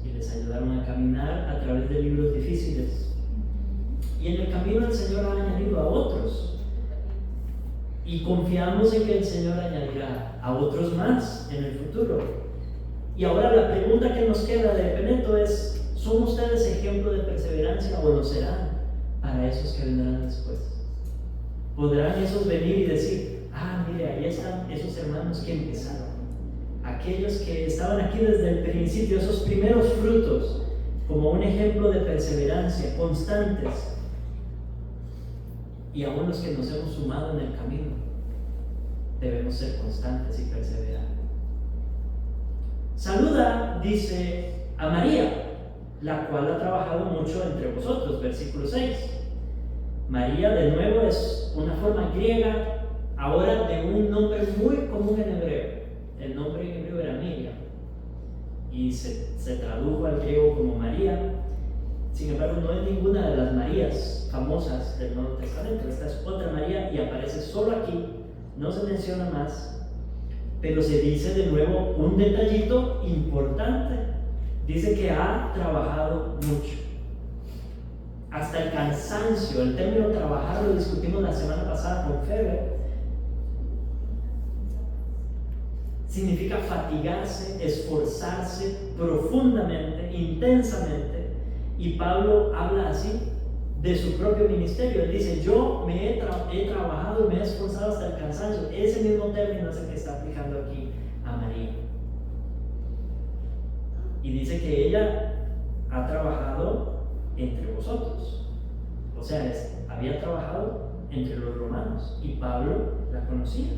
y les ayudaron a caminar a través de libros difíciles. Y en el camino el Señor ha añadido a otros. Y confiamos en que el Señor añadirá a otros más en el futuro. Y ahora la pregunta que nos queda de Epeneto es: ¿son ustedes ejemplo de perseverancia o lo serán para esos que vendrán después? ¿Podrán esos venir y decir: ah, mire, ahí están esos hermanos que empezaron? Aquellos que estaban aquí desde el principio, esos primeros frutos, como un ejemplo de perseverancia, constantes. Y aún los que nos hemos sumado en el camino, debemos ser constantes y perseverar. Saluda, dice, a María, la cual ha trabajado mucho entre vosotros, versículo 6. María, de nuevo, es una forma griega ahora de un nombre muy común en hebreo. El nombre en hebreo era Miriam y se tradujo al griego como María. Sin embargo, no es ninguna de las Marías famosas del Nuevo Testamento. Esta es otra María y aparece solo aquí, no se menciona más, pero se dice de nuevo un detallito importante. Dice que ha trabajado mucho, hasta el cansancio. El término trabajar lo discutimos la semana pasada con Feber. Significa fatigarse, esforzarse profundamente, intensamente. Y Pablo habla así de su propio ministerio. Él dice: yo he trabajado y me he esforzado hasta el cansancio. Ese mismo término es el que está aplicando aquí a María. Y dice que ella ha trabajado entre vosotros. O sea, había trabajado entre los romanos y Pablo la conocía.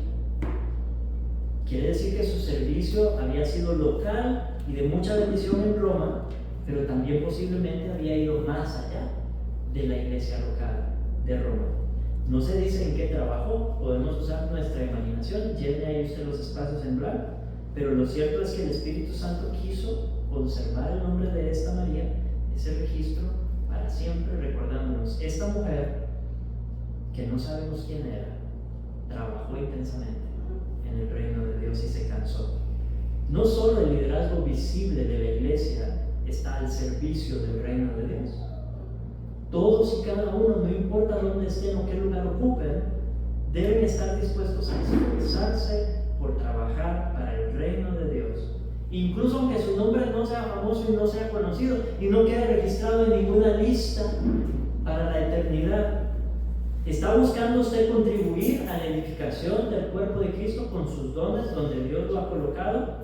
Quiere decir que su servicio había sido local y de mucha bendición en Roma, pero también posiblemente había ido más allá de la iglesia local de Roma. No se dice en qué trabajó, podemos usar nuestra imaginación, llene ahí usted los espacios en blanco, pero lo cierto es que el Espíritu Santo quiso conservar el nombre de esta María, ese registro, para siempre, recordándonos: esta mujer, que no sabemos quién era, trabajó intensamente en el reino de Dios y se cansó. No solo el liderazgo visible de la iglesia está al servicio del reino de Dios. Todos y cada uno, no importa dónde estén o qué lugar ocupen, deben estar dispuestos a esforzarse por trabajar para el reino de Dios. Incluso aunque su nombre no sea famoso y no sea conocido y no quede registrado en ninguna lista para la eternidad. ¿Está buscando usted contribuir a la edificación del cuerpo de Cristo con sus dones donde Dios lo ha colocado?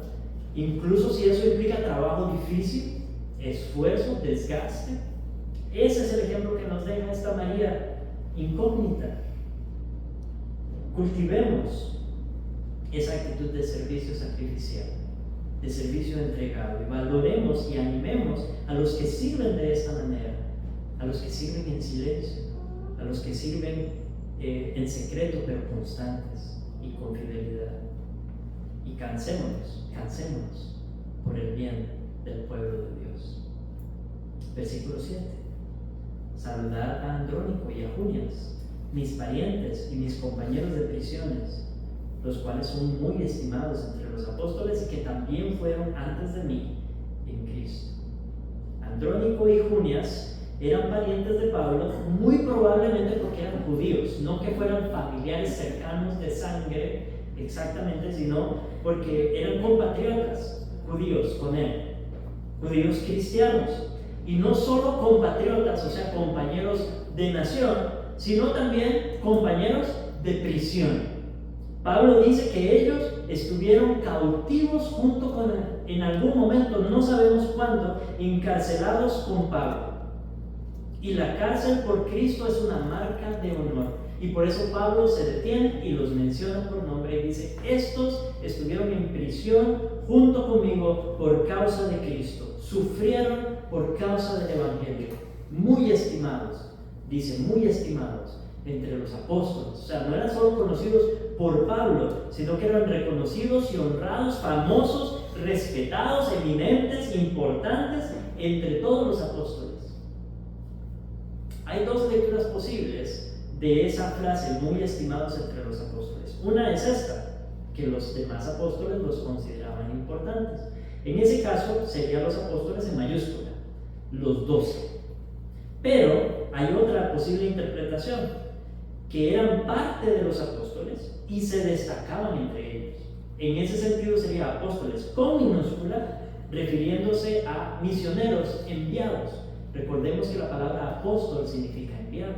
Incluso si eso implica trabajo difícil, esfuerzo, desgaste. Ese es el ejemplo que nos deja esta María incógnita. Cultivemos esa actitud de servicio sacrificial, de servicio entregado, y valoremos y animemos a los que sirven de esta manera, a los que sirven en silencio, a los que sirven en secreto pero constantes y con fidelidad. Y cansémonos por el bien del pueblo de Dios. Versículo 7. Saludad a Andrónico y a Junias, mis parientes y mis compañeros de prisiones, los cuales son muy estimados entre los apóstoles y que también fueron antes de mí en Cristo. Andrónico y Junias eran parientes de Pablo, muy probablemente porque eran judíos, no que fueran familiares cercanos de sangre exactamente, sino porque eran compatriotas judíos con él, judíos cristianos, y no solo compatriotas, o sea, compañeros de nación, sino también compañeros de prisión. Pablo dice que ellos estuvieron cautivos junto con él, en algún momento, no sabemos cuándo, encarcelados con Pablo. Y la cárcel por Cristo es una marca de honor. Y por eso Pablo se detiene y los menciona por nombre y dice: estos estuvieron en prisión junto conmigo por causa de Cristo. Sufrieron por causa del Evangelio. Muy estimados, dice, muy estimados entre los apóstoles. O sea, no eran solo conocidos por Pablo, sino que eran reconocidos y honrados, famosos, respetados, eminentes, importantes entre todos los apóstoles. Hay dos lecturas posibles de esa frase, muy estimados entre los apóstoles. Una es esta, que los demás apóstoles los consideraban importantes. En ese caso serían los apóstoles en mayúscula, los 12. Pero hay otra posible interpretación, que eran parte de los apóstoles y se destacaban entre ellos. En ese sentido sería apóstoles con minúscula, refiriéndose a misioneros enviados. Recordemos que la palabra apóstol significa enviado.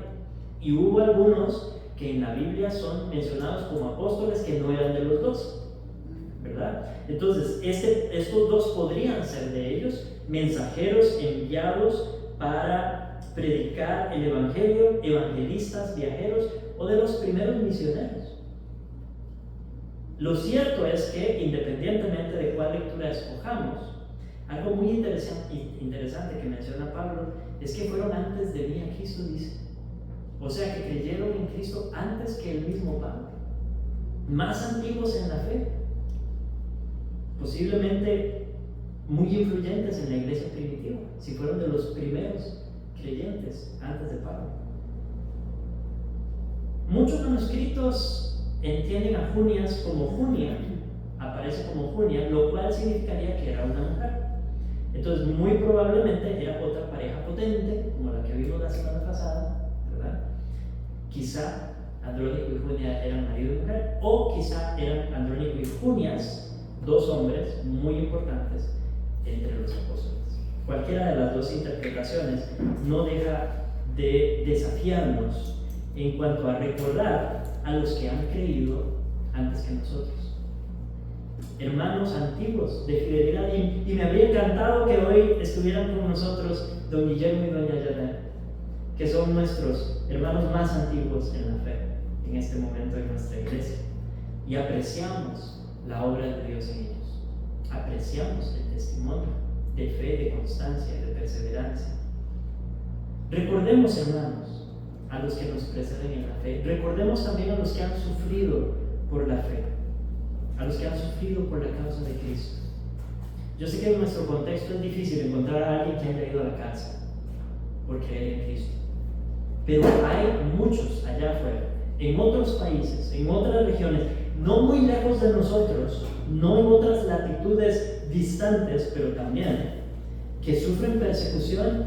Y hubo algunos que en la Biblia son mencionados como apóstoles que no eran de los 12, ¿verdad? Entonces, estos dos podrían ser de ellos, mensajeros enviados para predicar el Evangelio, evangelistas, viajeros o de los primeros misioneros. Lo cierto es que, independientemente de cuál lectura escojamos, algo muy interesante que menciona Pablo es que fueron antes de mí a Cristo, dice. O sea, que creyeron en Cristo antes que el mismo Pablo. Más antiguos en la fe. Posiblemente muy influyentes en la iglesia primitiva, si fueron de los primeros creyentes antes de Pablo. Muchos manuscritos entienden a Junias como Junia, aparece como Junia, lo cual significaría que era una mujer. Entonces, muy probablemente era otra pareja potente, como la que vimos la semana pasada, ¿verdad? Quizá Andrónico y Junia eran marido y mujer, o quizá eran Andrónico y Junias, dos hombres muy importantes entre los apóstoles. Cualquiera de las dos interpretaciones no deja de desafiarnos en cuanto a recordar a los que han creído antes que nosotros. Hermanos antiguos de fidelidad, y me habría encantado que hoy estuvieran con nosotros don Guillermo y doña Janet, que son nuestros hermanos más antiguos en la fe en este momento en nuestra iglesia, y apreciamos la obra de Dios en ellos, apreciamos el testimonio de fe, de constancia, de perseverancia. Recordemos, hermanos, a los que nos preceden en la fe. Recordemos también a los que han sufrido por la fe, a los que han sufrido por la causa de Cristo. Yo sé que en nuestro contexto es difícil encontrar a alguien que haya ido a la cárcel por creer en Cristo, pero hay muchos allá afuera, en otros países, en otras regiones, no muy lejos de nosotros, no en otras latitudes distantes, pero también, que sufren persecución,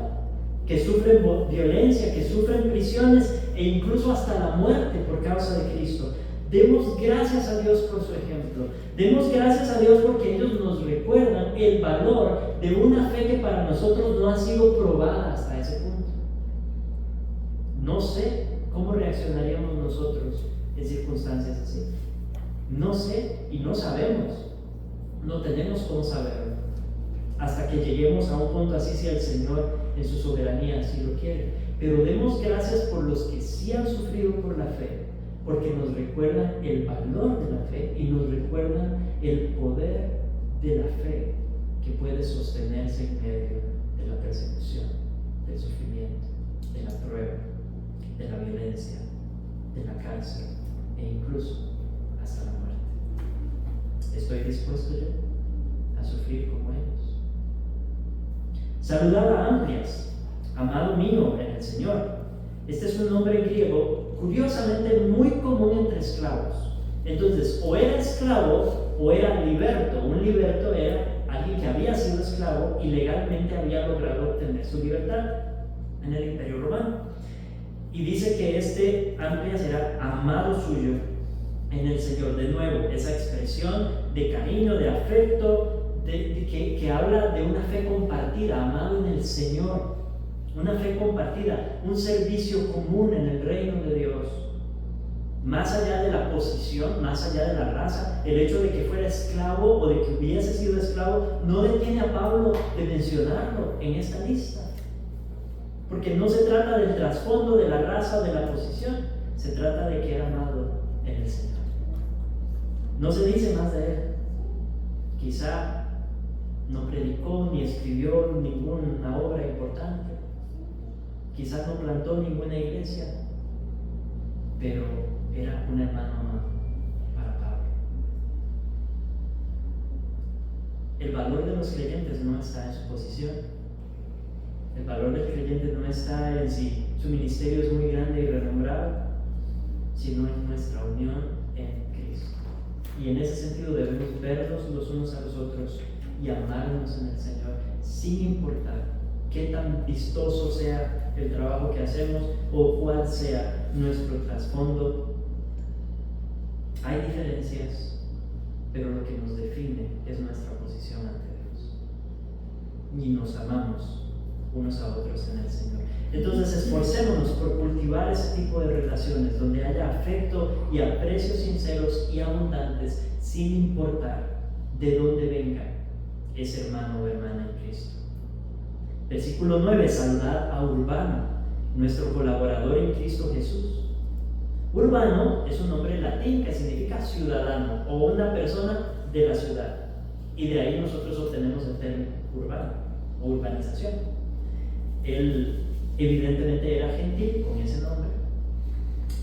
que sufren violencia, que sufren prisiones e incluso hasta la muerte por causa de Cristo. Demos gracias a Dios por su ejemplo. Demos gracias a Dios porque ellos nos recuerdan el valor de una fe que para nosotros no ha sido probada hasta ese punto. No sé cómo reaccionaríamos nosotros en circunstancias así. No sé y no sabemos. No tenemos cómo saberlo. Hasta que lleguemos a un punto así, si el Señor en su soberanía así lo quiere. Pero demos gracias por los que sí han sufrido por la fe, porque nos recuerdan el valor de la fe y nos recuerdan el poder de la fe que puede sostenerse en medio de la persecución, del sufrimiento, de la prueba, de la violencia, de la cárcel e incluso hasta la muerte. ¿Estoy dispuesto yo a sufrir como ellos? Saludad a Amplias, amado mío en el Señor. Este es un nombre griego curiosamente muy común entre esclavos. Entonces, o era esclavo o era liberto. Un liberto era alguien que había sido esclavo y legalmente había logrado obtener su libertad en el Imperio Romano. Y dice que este Amplias era amado suyo en el Señor. De nuevo, esa expresión de cariño, de afecto, que habla de una fe compartida, amado en el Señor. Una fe compartida, un servicio común en el reino de Dios. Más allá de la posición, más allá de la raza, el hecho de que fuera esclavo o de que hubiese sido esclavo no detiene a Pablo de mencionarlo en esta lista. Porque no se trata del trasfondo de la raza o de la posición, se trata de que era amado en el Señor. No se dice más de él. Quizá no predicó ni escribió ninguna obra importante. Quizás no plantó ninguna iglesia, pero era un hermano amado para Pablo. El valor de los creyentes no está en su posición. El valor del creyente no está en si su ministerio es muy grande y renombrado, sino en nuestra unión en Cristo. Y en ese sentido debemos vernos los unos a los otros y amarnos en el Señor, sin importar qué tan vistoso sea el trabajo que hacemos o cuál sea nuestro trasfondo. Hay diferencias, pero lo que nos define es nuestra posición ante Dios. Y nos amamos unos a otros en el Señor. Entonces esforcémonos por cultivar ese tipo de relaciones donde haya afecto y aprecio sinceros y abundantes, sin importar de dónde venga ese hermano o hermana en Cristo. Versículo 9, saludad a Urbano, nuestro colaborador en Cristo Jesús. Urbano es un nombre latín que significa ciudadano o una persona de la ciudad. Y de ahí nosotros obtenemos el término urbano o urbanización. Él evidentemente era gentil con ese nombre.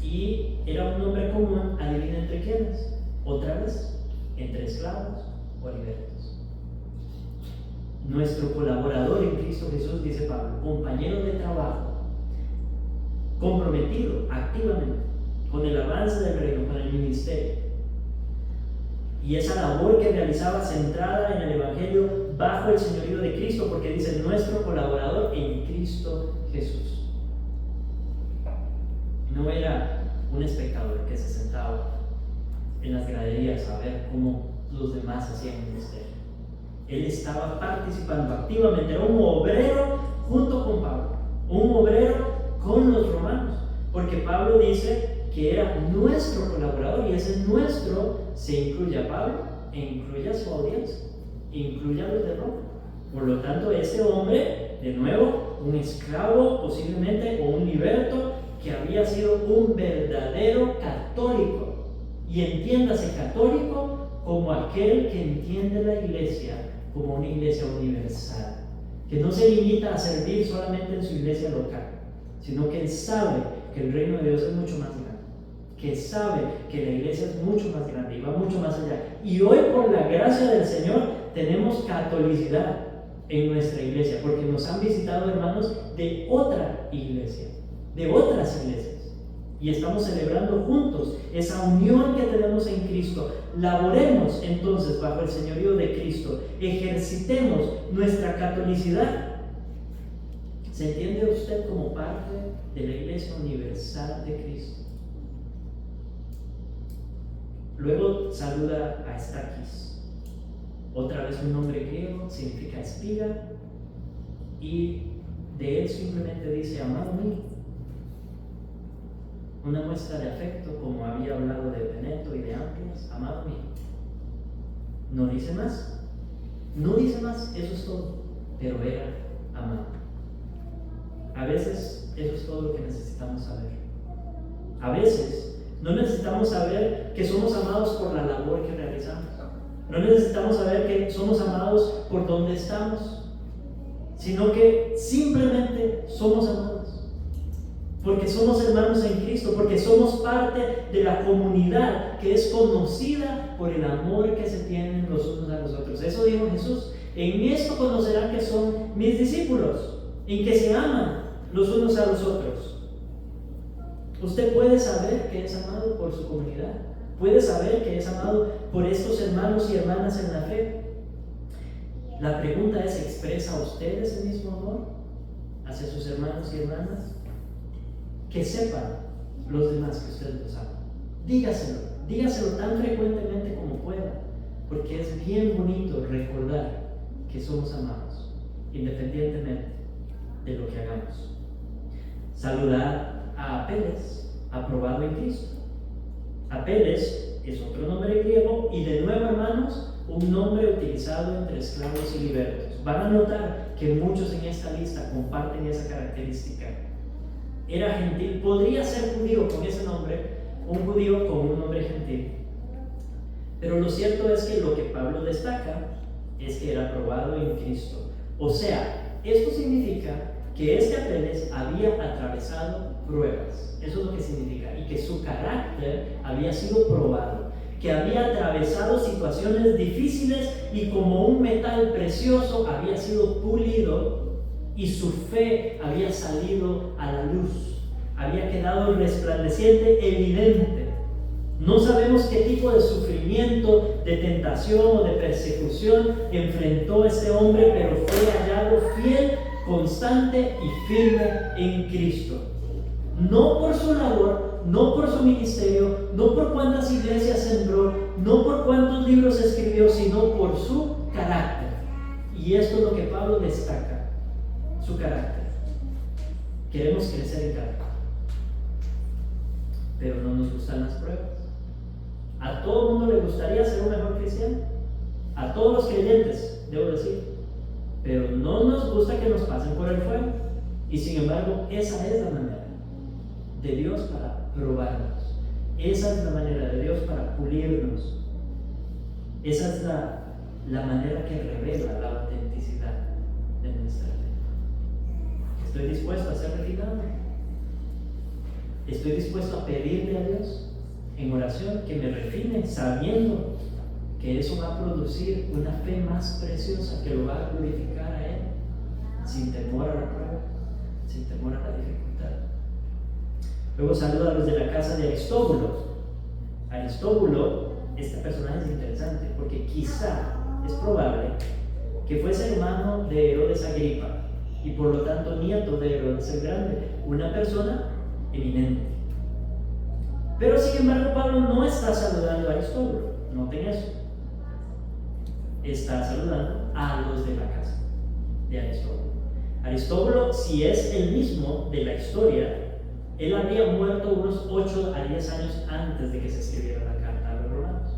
Y era un nombre común, adivina entre quiénes. Otra vez, entre esclavos o libertos. Nuestro colaborador en Cristo Jesús, dice Pablo, compañero de trabajo, comprometido activamente con el avance del reino, con el ministerio. Y esa labor que realizaba centrada en el Evangelio bajo el señorío de Cristo, porque dice nuestro colaborador en Cristo Jesús. No era un espectador que se sentaba en las graderías a ver cómo los demás hacían el ministerio. Él estaba participando activamente, era un obrero junto con Pablo, un obrero con los romanos, porque Pablo dice que era nuestro colaborador y ese nuestro se incluye a Pablo e incluye a su audiencia, incluye a los de Roma. Por lo tanto, este hombre, de nuevo, un esclavo posiblemente o un liberto que había sido un verdadero católico, y entiéndase católico como aquel que entiende la iglesia como una iglesia universal, que no se limita a servir solamente en su iglesia local, sino que él sabe que el reino de Dios es mucho más grande, que sabe que la iglesia es mucho más grande y va mucho más allá. Y hoy, por la gracia del Señor, tenemos catolicidad en nuestra iglesia, porque nos han visitado hermanos de otra iglesia, de otras iglesias, y estamos celebrando juntos esa unión que tenemos en Cristo. Laboremos entonces bajo el señorío de Cristo, ejercitemos nuestra catolicidad. ¿Se entiende usted como parte de la Iglesia Universal de Cristo? Luego saluda a Estakis, otra vez un nombre griego, significa espiga, y de él simplemente dice: amado mío. Una muestra de afecto, como había hablado de Veneto y de Amplias, amado mío. No dice más, eso es todo, pero era amado. A veces eso es todo lo que necesitamos saber. A veces no necesitamos saber que somos amados por la labor que realizamos. No necesitamos saber que somos amados por donde estamos, sino que simplemente somos amados. Porque somos hermanos en Cristo, porque somos parte de la comunidad que es conocida por el amor que se tienen los unos a los otros. Eso dijo Jesús: en esto conocerán que son mis discípulos, en que se aman los unos a los otros. Usted puede saber que es amado por su comunidad, puede saber que es amado por estos hermanos y hermanas en la fe. La pregunta es: ¿expresa usted ese mismo amor hacia sus hermanos y hermanas? Que sepan los demás que usted los ama. Dígaselo tan frecuentemente como pueda, porque es bien bonito recordar que somos amados, independientemente de lo que hagamos. Saludar a Apeles, aprobado en Cristo. Apeles es otro nombre griego y, de nuevo, hermanos, un nombre utilizado entre esclavos y libertos. Van a notar que muchos en esta lista comparten esa característica. Era gentil, podría ser judío con ese nombre, un judío con un nombre gentil. Pero lo cierto es que lo que Pablo destaca es que era aprobado en Cristo. O sea, esto significa que este Apeles había atravesado pruebas. Eso es lo que significa. Y que su carácter había sido probado, que había atravesado situaciones difíciles y, como un metal precioso, había sido pulido, y su fe había salido a la luz, había quedado resplandeciente, evidente. No sabemos qué tipo de sufrimiento, de tentación o de persecución enfrentó este hombre, pero fue hallado fiel, constante y firme en Cristo. No por su labor, no por su ministerio, no por cuántas iglesias sembró, no por cuántos libros escribió, sino por su carácter. Y esto es lo que Pablo destaca: su carácter. Queremos crecer en carácter, pero no nos gustan las pruebas. A todo el mundo le gustaría ser un mejor cristiano, a todos los creyentes, debo decir, pero no nos gusta que nos pasen por el fuego. Y sin embargo, esa es la manera de Dios para probarnos, esa es la manera de Dios para pulirnos, esa es la manera que revela la autenticidad de nuestra fe. Estoy dispuesto a ser refinado. Estoy dispuesto a pedirle a Dios en oración que me refine, sabiendo que eso va a producir una fe más preciosa que lo va a glorificar a Él, sin temor a la prueba, sin temor a la dificultad. Luego saluda a los de la casa de Aristóbulo. Aristóbulo, este personaje es interesante porque quizá es probable que fuese hermano de Herodes Agripa y por lo tanto nieto de Herodes el Grande, una persona eminente. Pero sin embargo, Pablo no está saludando a Aristóbulo, noten eso. Está saludando a los de la casa de Aristóbulo. Aristóbulo, si es el mismo de la historia, él había muerto unos 8 a 10 años antes de que se escribiera la carta a los romanos.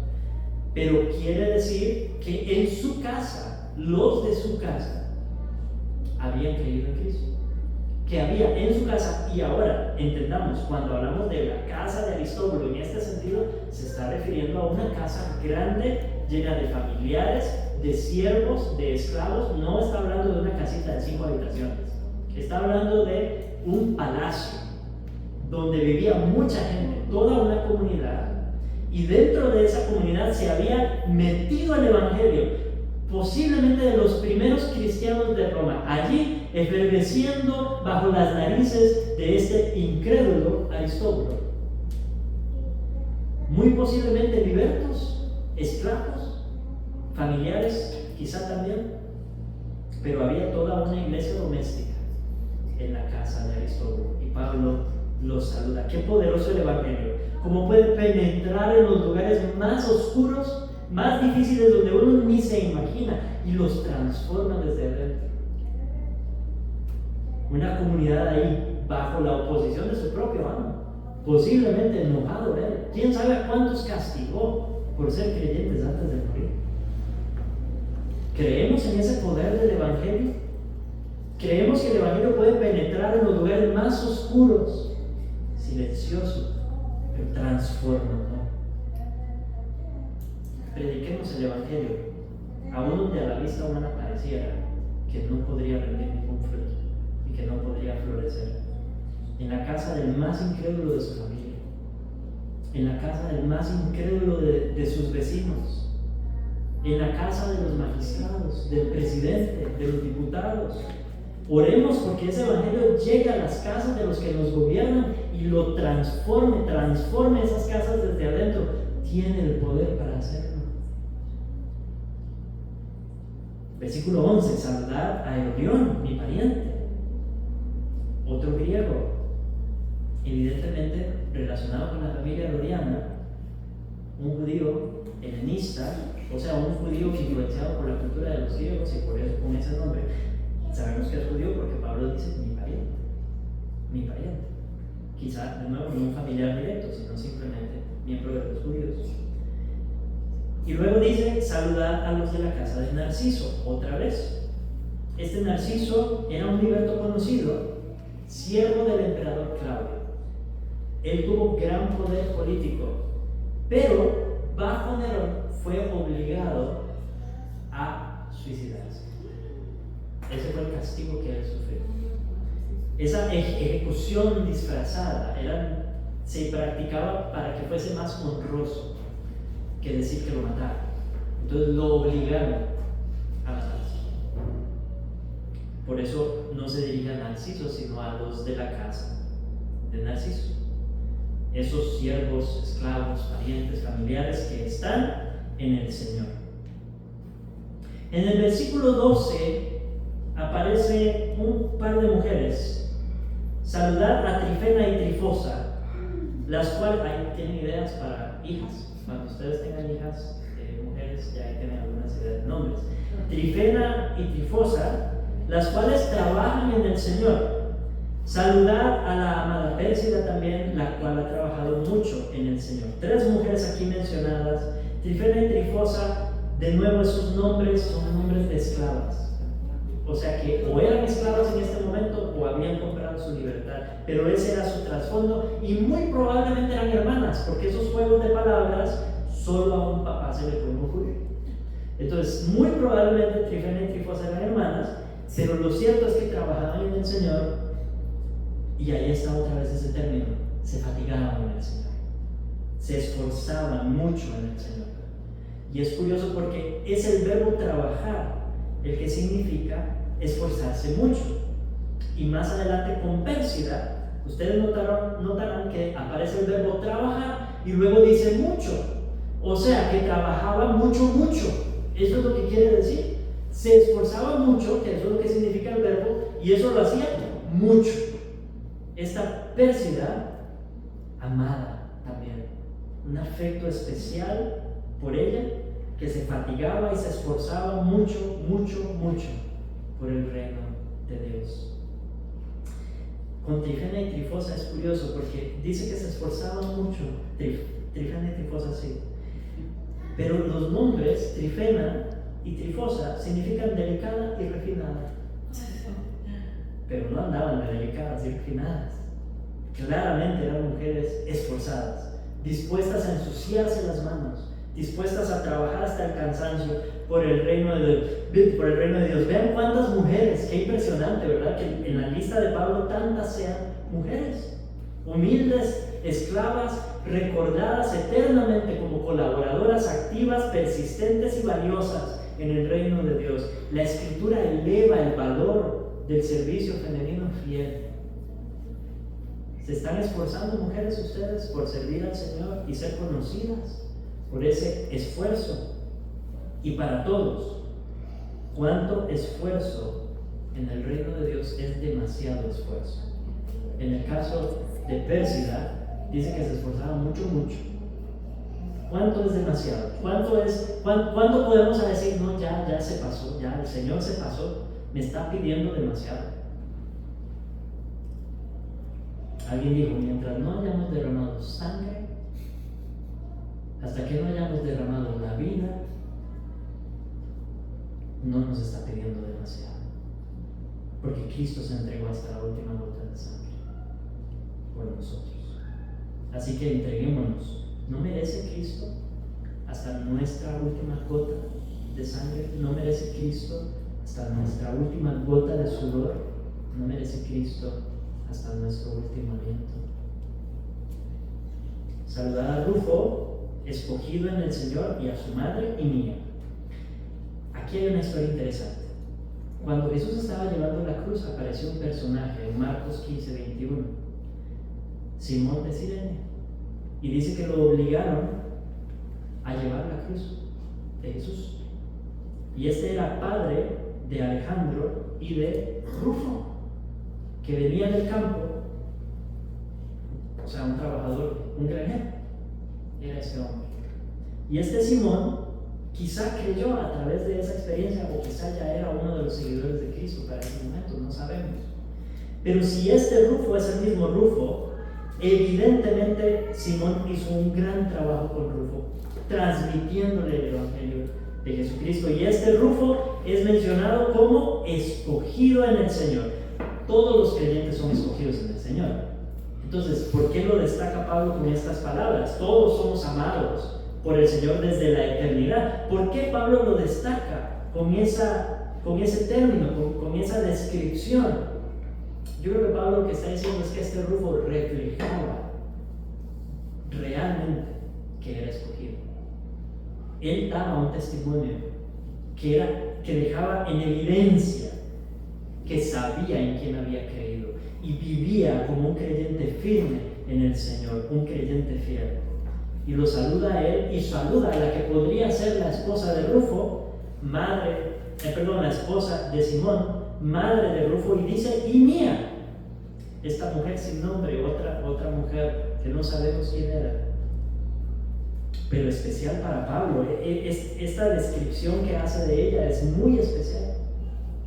Pero quiere decir que en su casa, los de su casa, habían creído en Cristo. Que había en su casa, y ahora entendamos, cuando hablamos de la casa de Aristóbulo en este sentido, se está refiriendo a una casa grande, llena de familiares, de siervos, de esclavos. No está hablando de una casita de 5 habitaciones, está hablando de un palacio donde vivía mucha gente, toda una comunidad, y dentro de esa comunidad se había metido el evangelio, posiblemente de los primeros cristianos de Roma, allí efervesciendo bajo las narices de este incrédulo Aristóbulo. muy posiblemente libertos, esclavos, familiares quizá también, pero había toda una iglesia doméstica en la casa de Aristóbulo y Pablo los saluda. Qué poderoso el Evangelio, cómo puede penetrar en los lugares más oscuros, más difíciles, donde uno ni se imagina, y los transforma desde adentro. Una comunidad ahí bajo la oposición de su propio amo, posiblemente enojado de él. ¿Quién sabe a cuántos castigó por ser creyentes antes de morir? ¿Creemos en ese poder del Evangelio? ¿Creemos que el Evangelio puede penetrar en los lugares más oscuros, silenciosos, pero transformador? Prediquemos el Evangelio, aún donde a la vista humana pareciera que no podría rendir ningún fruto y que no podría florecer. En la casa del más incrédulo de su familia, en la casa del más incrédulo de sus vecinos, en la casa de los magistrados, del presidente, de los diputados. Oremos porque ese Evangelio llegue a las casas de los que nos gobiernan y lo transforme esas casas desde adentro. Tiene el poder para hacerlo. Versículo 11, saludad a Herodión, mi pariente, otro griego, evidentemente relacionado con la familia herodiana, un judío helenista, o sea, un judío influenciado por la cultura de los griegos y por eso con ese nombre. Sabemos que es judío porque Pablo dice mi pariente, mi pariente. Quizá de nuevo no un familiar directo, sino simplemente miembro de los judíos. Y luego dice, saludar a los de la casa de Narciso, otra vez. Este Narciso era un liberto conocido, siervo del emperador Claudio. Él tuvo gran poder político, pero bajo Nerón fue obligado a suicidarse. Ese fue el castigo que él sufrió. Esa ejecución disfrazada se practicaba para que fuese más honroso que decir que lo mataron. Entonces lo obligaron a matarse. Por eso no se dirige a Narciso, sino a los de la casa de Narciso. Esos siervos, esclavos, parientes, familiares que están en el Señor. En el versículo 12 aparece un par de mujeres. Saludad a Trifena y Trifosa, las cuales, ahí tienen ideas para hijas. Cuando ustedes tengan hijas mujeres, ya ahí tienen algunas ideas de nombres. Trifena y Trifosa, las cuales trabajan en el Señor. Saludad a la amada Pérsida también, la cual ha trabajado mucho en el Señor. 3 mujeres aquí mencionadas. Trifena y Trifosa, de nuevo esos nombres son nombres de esclavas. O sea que o eran esclavas en este momento o habían comprado su libertad. Pero ese era su trasfondo y muy probablemente eran hermanas, porque esos juegos de palabras solo a un papá se le pueden ocurrir. Entonces, muy probablemente Trifena y Trifosa eran hermanas, pero lo cierto es que trabajaban en el Señor. Y ahí está otra vez ese término, se fatigaban en el Señor, se esforzaban mucho en el Señor. Y es curioso porque es el verbo trabajar el que significa esforzarse mucho. Y más adelante con Pérsida, ustedes notarán que aparece el verbo trabajar y luego dice mucho. O sea que trabajaba mucho. Eso es lo que quiere decir. Se esforzaba mucho, que eso es lo que significa el verbo, y eso lo hacía mucho. Esta Pérsida, amada también, un afecto especial por ella, que se fatigaba y se esforzaba mucho por el reino de Dios. Con Trifena y Trifosa es curioso porque dice que se esforzaban mucho, Trifena y Trifosa sí, pero los nombres Trifena y Trifosa significan delicada y refinada. Pero no andaban de delicadas y refinadas. Claramente eran mujeres esforzadas, dispuestas a ensuciarse las manos, dispuestas a trabajar hasta el cansancio por el reino de Dios. Vean cuántas mujeres, qué impresionante, ¿verdad? Que en la lista de Pablo tantas sean mujeres, humildes, esclavas, recordadas eternamente como colaboradoras activas, persistentes y valiosas en el reino de Dios. La Escritura eleva el valor del servicio femenino fiel. ¿Se están esforzando, mujeres, ustedes por servir al Señor y ser conocidas por ese esfuerzo? Y para todos, ¿cuánto esfuerzo en el reino de Dios es demasiado esfuerzo? En el caso de Pérsida, dice que se esforzaba mucho. ¿Cuánto es demasiado? ¿Cuándo podemos decir, no, ya se pasó, ya el Señor se pasó, me está pidiendo demasiado? Alguien dijo, mientras no hayamos derramado sangre, hasta que no hayamos derramado la vida, no nos está pidiendo demasiado. Porque Cristo se entregó hasta la última gota de sangre por nosotros. Así que entreguémonos. ¿No merece Cristo hasta nuestra última gota de sangre? ¿No merece Cristo hasta nuestra última gota de sudor? ¿No merece Cristo hasta nuestro último aliento? Saludad a Rufo, escogido en el Señor, y a su madre y mía. Aquí hay una historia interesante. Cuando Jesús estaba llevando la cruz, apareció un personaje en Marcos 15:21, Simón de Cirene. Y dice que lo obligaron a llevar la cruz de Jesús. Y este era padre de Alejandro y de Rufo, que venía del campo, o sea, un trabajador, un granjero, era ese hombre. Y este Simón quizá creyó a través de esa experiencia, o quizá ya era uno de los seguidores de Cristo para ese momento, no sabemos. Pero si este Rufo es el mismo Rufo, evidentemente Simón hizo un gran trabajo con Rufo, transmitiéndole el Evangelio de Jesucristo. Y este Rufo es mencionado como escogido en el Señor. Todos los creyentes son escogidos en el Señor. Entonces, ¿por qué lo destaca Pablo con estas palabras? Todos somos amados por el Señor desde la eternidad. ¿Por qué Pablo lo destaca con ese término, con esa descripción? Yo creo que Pablo lo que está diciendo es que este Rufo reflejaba realmente que era escogido. Él daba un testimonio que dejaba en evidencia que sabía en quién había creído y vivía como un creyente firme en el Señor, un creyente fiel. Y lo saluda a él y saluda a la que podría ser la esposa de Rufo, la esposa de Simón, madre de Rufo, y dice, y mía. Esta mujer sin nombre, otra mujer que no sabemos quién era, pero especial para Pablo. Esta descripción que hace de ella es muy especial.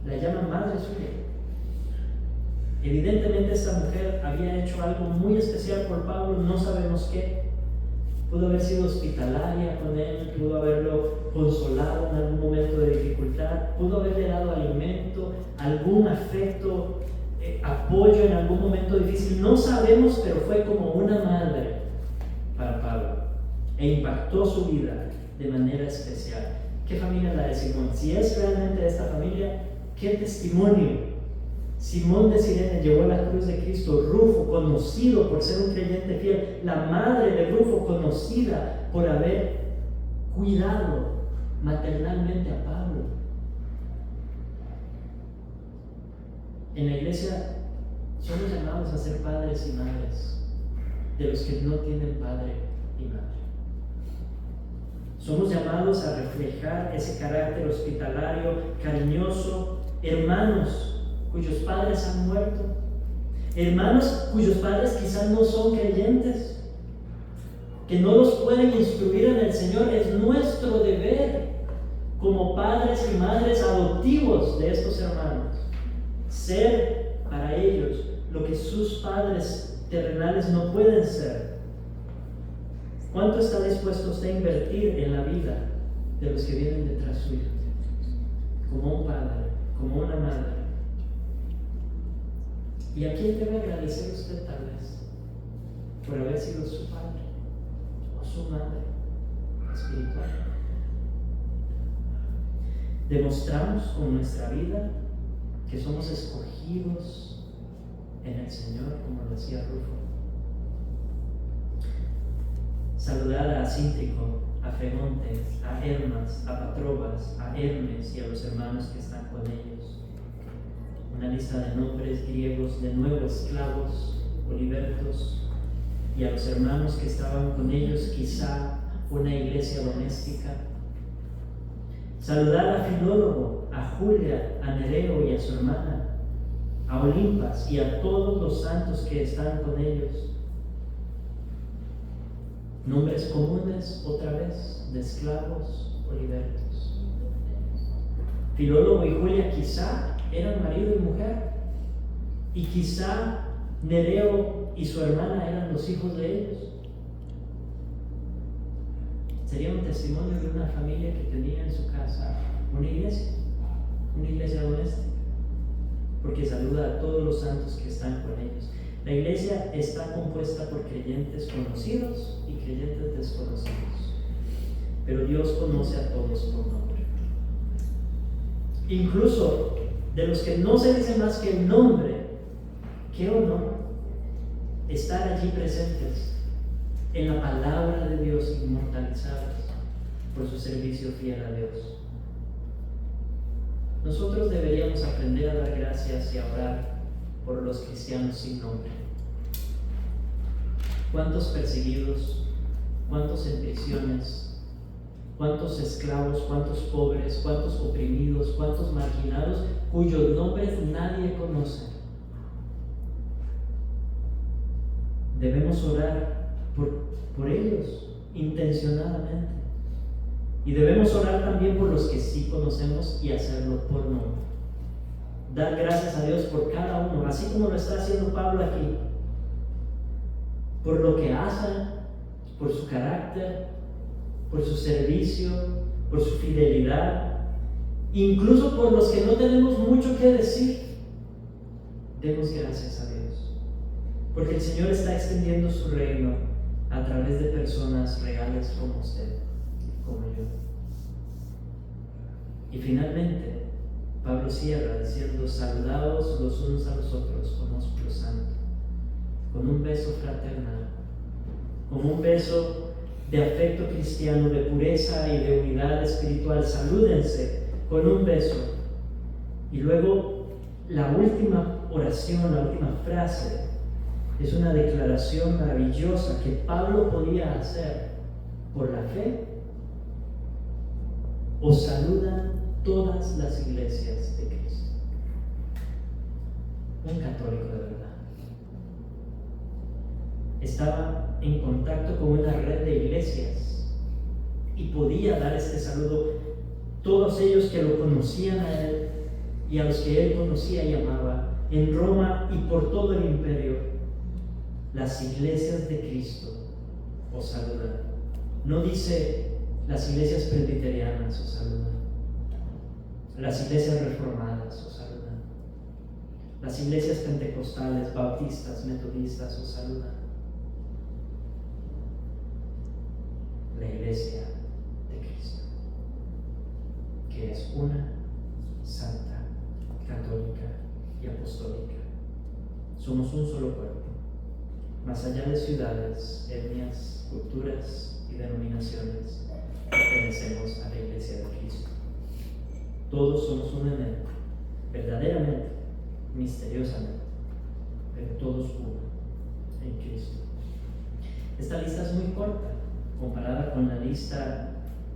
La llama madre suya. Evidentemente esta mujer había hecho algo muy especial por Pablo, no sabemos qué. Pudo haber sido hospitalaria con él, pudo haberlo consolado en algún momento de dificultad, pudo haberle dado alimento, algún afecto, apoyo en algún momento difícil. No sabemos, pero fue como una madre para Pablo e impactó su vida de manera especial. ¿Qué familia la de Simón? Si es realmente esta familia, ¿qué testimonio? Simón de Cirene llevó la cruz de Cristo. Rufo, conocido por ser un creyente fiel. La madre de Rufo, conocida por haber cuidado maternalmente a Pablo. En la iglesia somos llamados a ser padres y madres de los que no tienen padre y madre. Somos llamados a reflejar ese carácter hospitalario, cariñoso, hermanos cuyos padres han muerto, hermanos cuyos padres quizás no son creyentes, que no los pueden instruir en el Señor. Es nuestro deber como padres y madres adoptivos de estos hermanos ser para ellos lo que sus padres terrenales no pueden ser. ¿Cuánto está dispuesto usted a invertir en la vida de los que vienen detrás suyo? Como un padre, como una madre. ¿Y a quién debe agradecer usted tal vez por haber sido su padre o su madre espiritual? Demostramos con nuestra vida que somos escogidos en el Señor, como lo decía Rufo. Saludad a Asíntrico, a Femonte, a Hermas, a Patrobas, a Hermes y a los hermanos que están con ellos. Una lista de nombres griegos de nuevos esclavos Olivertos, y a los hermanos que estaban con ellos, quizá una iglesia doméstica. Saludar a Filólogo, a Julia, a Nereo y a su hermana, a Olimpas y a todos los santos que están con ellos. Nombres comunes, otra vez, de esclavos o libertos. Filólogo y Julia quizá eran marido y mujer, y quizá Nereo y su hermana eran los hijos de ellos. Sería un testimonio de una familia que tenía en su casa una iglesia doméstica, porque saluda a todos los santos que están con ellos. La iglesia está compuesta por creyentes conocidos y creyentes desconocidos, pero Dios conoce a todos por nombre. Incluso de los que no se dice más que el nombre, qué honor estar allí presentes en la palabra de Dios, inmortalizados por su servicio fiel a Dios. Nosotros deberíamos aprender a dar gracias y a orar por los cristianos sin nombre. ¿Cuántos perseguidos? ¿Cuántos en prisiones? ¿Cuántos esclavos? ¿Cuántos pobres? ¿Cuántos oprimidos? ¿Cuántos marginados cuyos nombres nadie conoce? Debemos orar por ellos intencionadamente. Y debemos orar también por los que sí conocemos y hacerlo por nombre. Dar gracias a Dios por cada uno, así como lo está haciendo Pablo aquí. Por lo que hacen, por su carácter, por su servicio, por su fidelidad, incluso por los que no tenemos mucho que decir. Demos gracias a Dios, porque el Señor está extendiendo su reino a través de personas reales como usted, como yo. Y finalmente, Pablo cierra diciendo: saludaos los unos a los otros con ósculo santo, con un beso fraternal, con un beso de afecto cristiano, de pureza y de unidad espiritual. Salúdense con un beso. Y luego la última oración, la última frase, es una declaración maravillosa que Pablo podía hacer por la fe. Os saludan todas las iglesias de Cristo. Un católico de verdad estaba en contacto con una red de iglesias y podía dar este saludo. Todos ellos que lo conocían a él y a los que él conocía y amaba en Roma y por todo el imperio, las iglesias de Cristo os saludan. No dice las iglesias presbiterianas os saludan, las iglesias reformadas os saludan, las iglesias pentecostales, bautistas, metodistas os saludan. La iglesia de Cristo, que es una, santa, católica y apostólica. Somos un solo cuerpo, más allá de ciudades, etnias, culturas y denominaciones. Pertenecemos a la iglesia de Cristo. Todos somos uno en él, verdaderamente, misteriosamente, pero todos uno en Cristo. Esta lista es muy corta comparada con la lista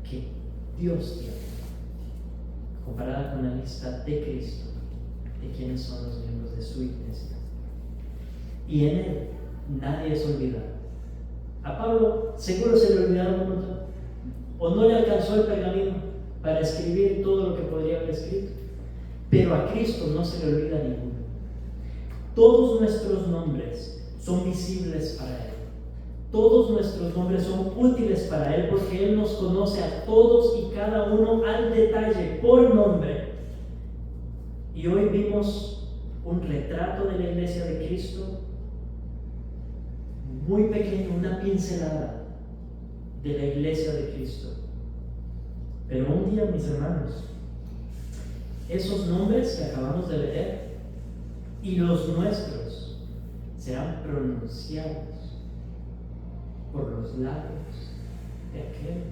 que Dios tiene, comparada con la lista de Cristo, de quienes son los miembros de su iglesia. Y en él nadie es olvidado. A Pablo seguro se le olvidaron un montón, o no le alcanzó el pergamino para escribir todo lo que podría haber escrito, pero a Cristo no se le olvida ninguno. Todos nuestros nombres son visibles para Él. Todos nuestros nombres son útiles para Él, porque Él nos conoce a todos y cada uno al detalle, por nombre. Y hoy vimos un retrato de la iglesia de Cristo muy pequeño, una pincelada de la iglesia de Cristo. Pero un día, mis hermanos, esos nombres que acabamos de leer y los nuestros serán pronunciados por los labios de aquel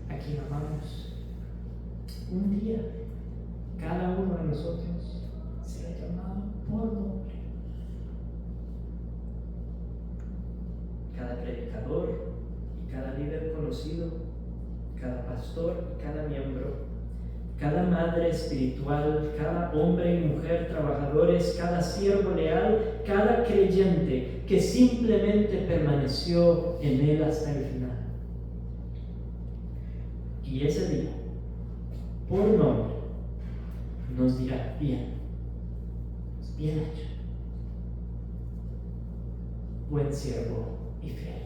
a quien amamos. Un día, cada uno de nosotros será llamado por nombre pastor, cada miembro, cada madre espiritual, cada hombre y mujer trabajadores, cada siervo leal, cada creyente que simplemente permaneció en Él hasta el final. Y ese día, por nombre, nos dirá: bien, bien hecho, buen siervo y fiel,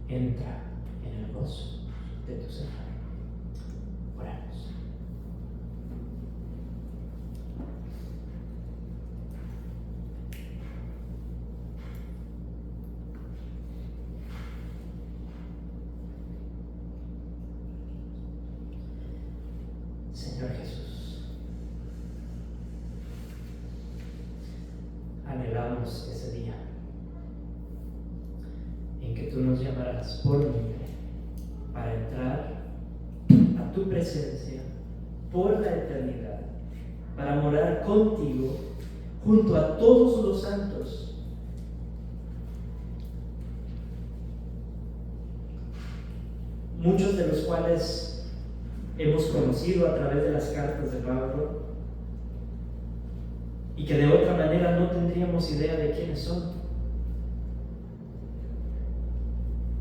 entra en el gozo de tu Señor. Oramos. Señor Jesús, anhelamos ese día en que tú nos llamarás por nombre para entrar a tu presencia por la eternidad, para morar contigo junto a todos los santos. Muchos de los cuales hemos conocido a través de las cartas de Pablo y que de otra manera no tendríamos idea de quiénes son.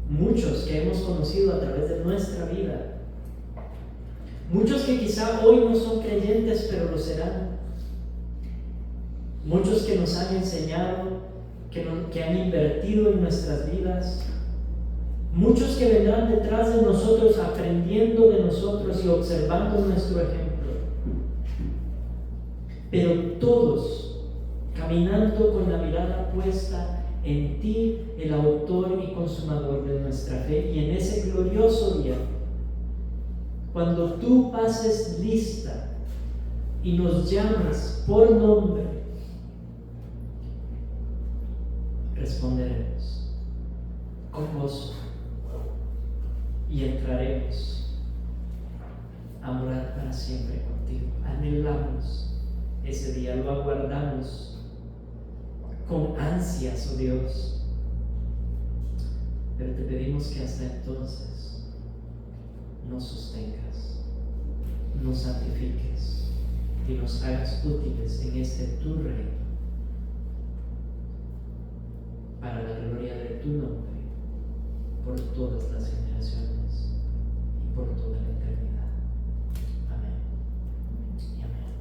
Muchos que hemos conocido a través de nuestra vida. Muchos que quizá hoy no son creyentes, pero lo serán. Muchos que nos han enseñado, que han invertido en nuestras vidas. Muchos que vendrán detrás de nosotros aprendiendo de nosotros y observando nuestro ejemplo. Pero todos caminando con la mirada puesta en ti, el autor y consumador de nuestra fe. Y en ese glorioso día, cuando tú pases lista y nos llamas por nombre, responderemos con gozo y entraremos a morar para siempre contigo. Anhelamos ese día, lo aguardamos con ansias, oh Dios. Pero te pedimos que hasta entonces nos sostengas, nos santifiques y nos hagas útiles en este tu reino, para la gloria de tu nombre, por todas las generaciones y por toda la eternidad. Amén y amén.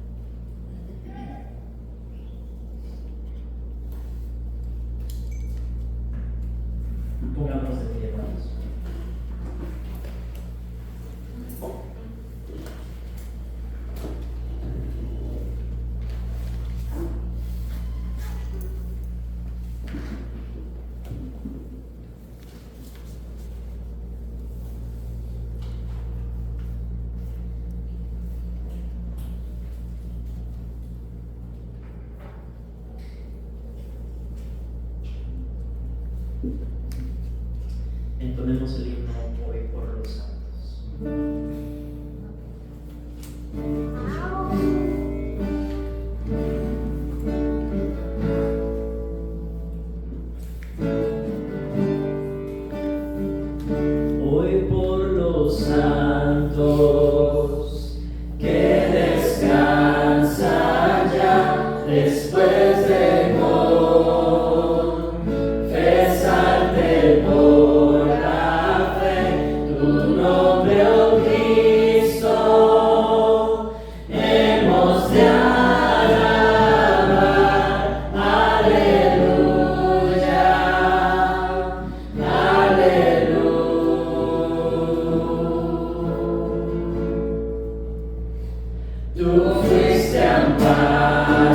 Pongamos de pie, hermanos. Entonemos el himno hoy por los santos. Hoy por los santos que descansan ya después de confesarte por la fe tu nombre, oh Cristo, hemos de alabar. Aleluya, aleluya. Tú fuiste amparo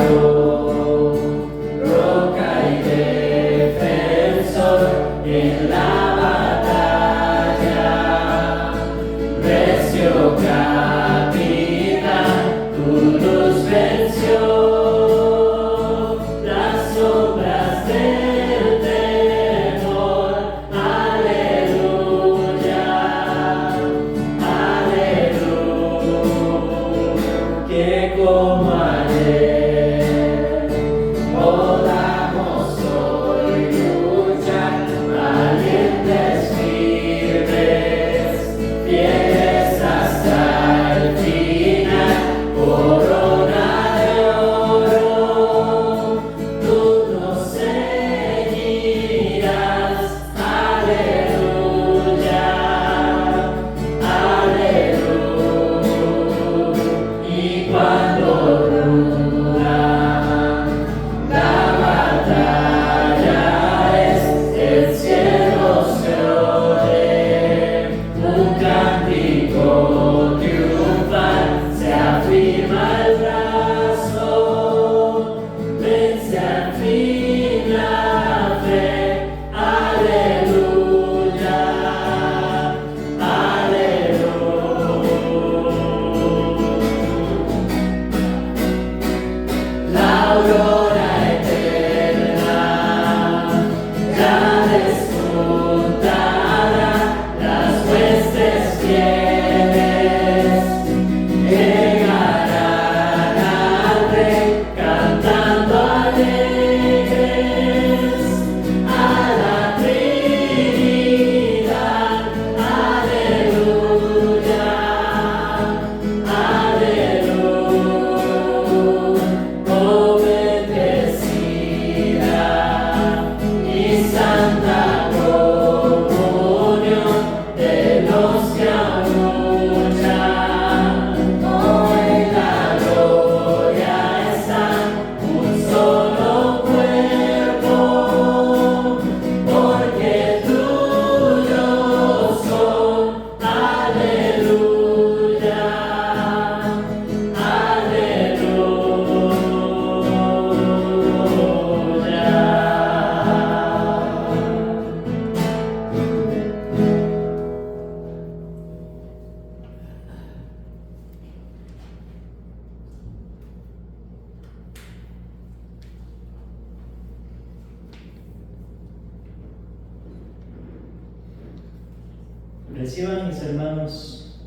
Reciban, mis hermanos,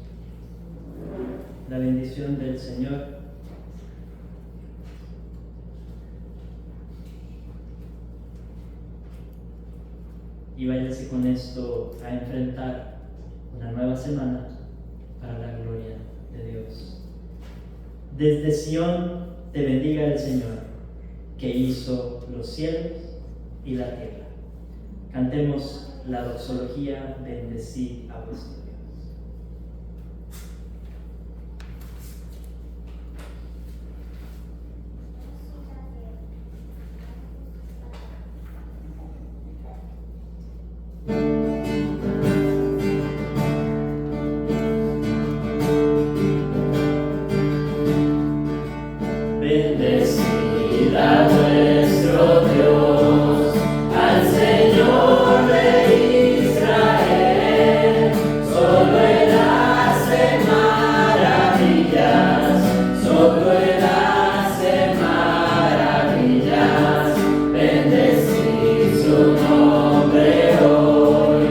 la bendición del Señor. Y váyase con esto a enfrentar una nueva semana para la gloria de Dios. Desde Sión te bendiga el Señor, que hizo los cielos y la tierra. Cantemos la doxología, bendecid a vuestro Dios. Bendecid a vuestro Dios, al Señor de Israel, solo Él hace maravillas, solo Él hace maravillas. Bendecid su nombre hoy,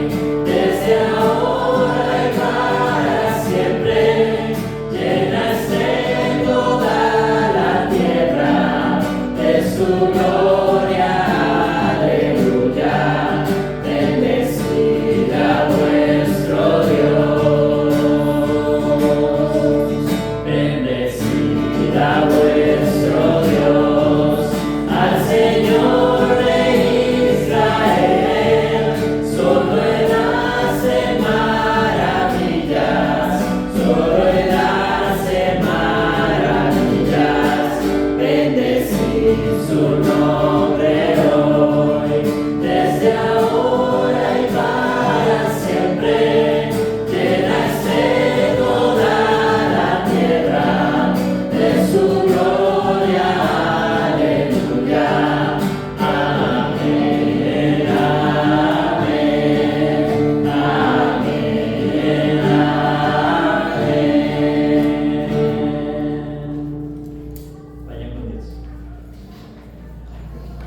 desde ahora y para siempre. Llena esté toda la tierra de su gloria, aleluya. Bendecid a vuestro Dios, bendecid a vuestro Dios, al Señor de Israel, solo Él hace maravillas, solo Él hace maravillas. Bendecid su nombre.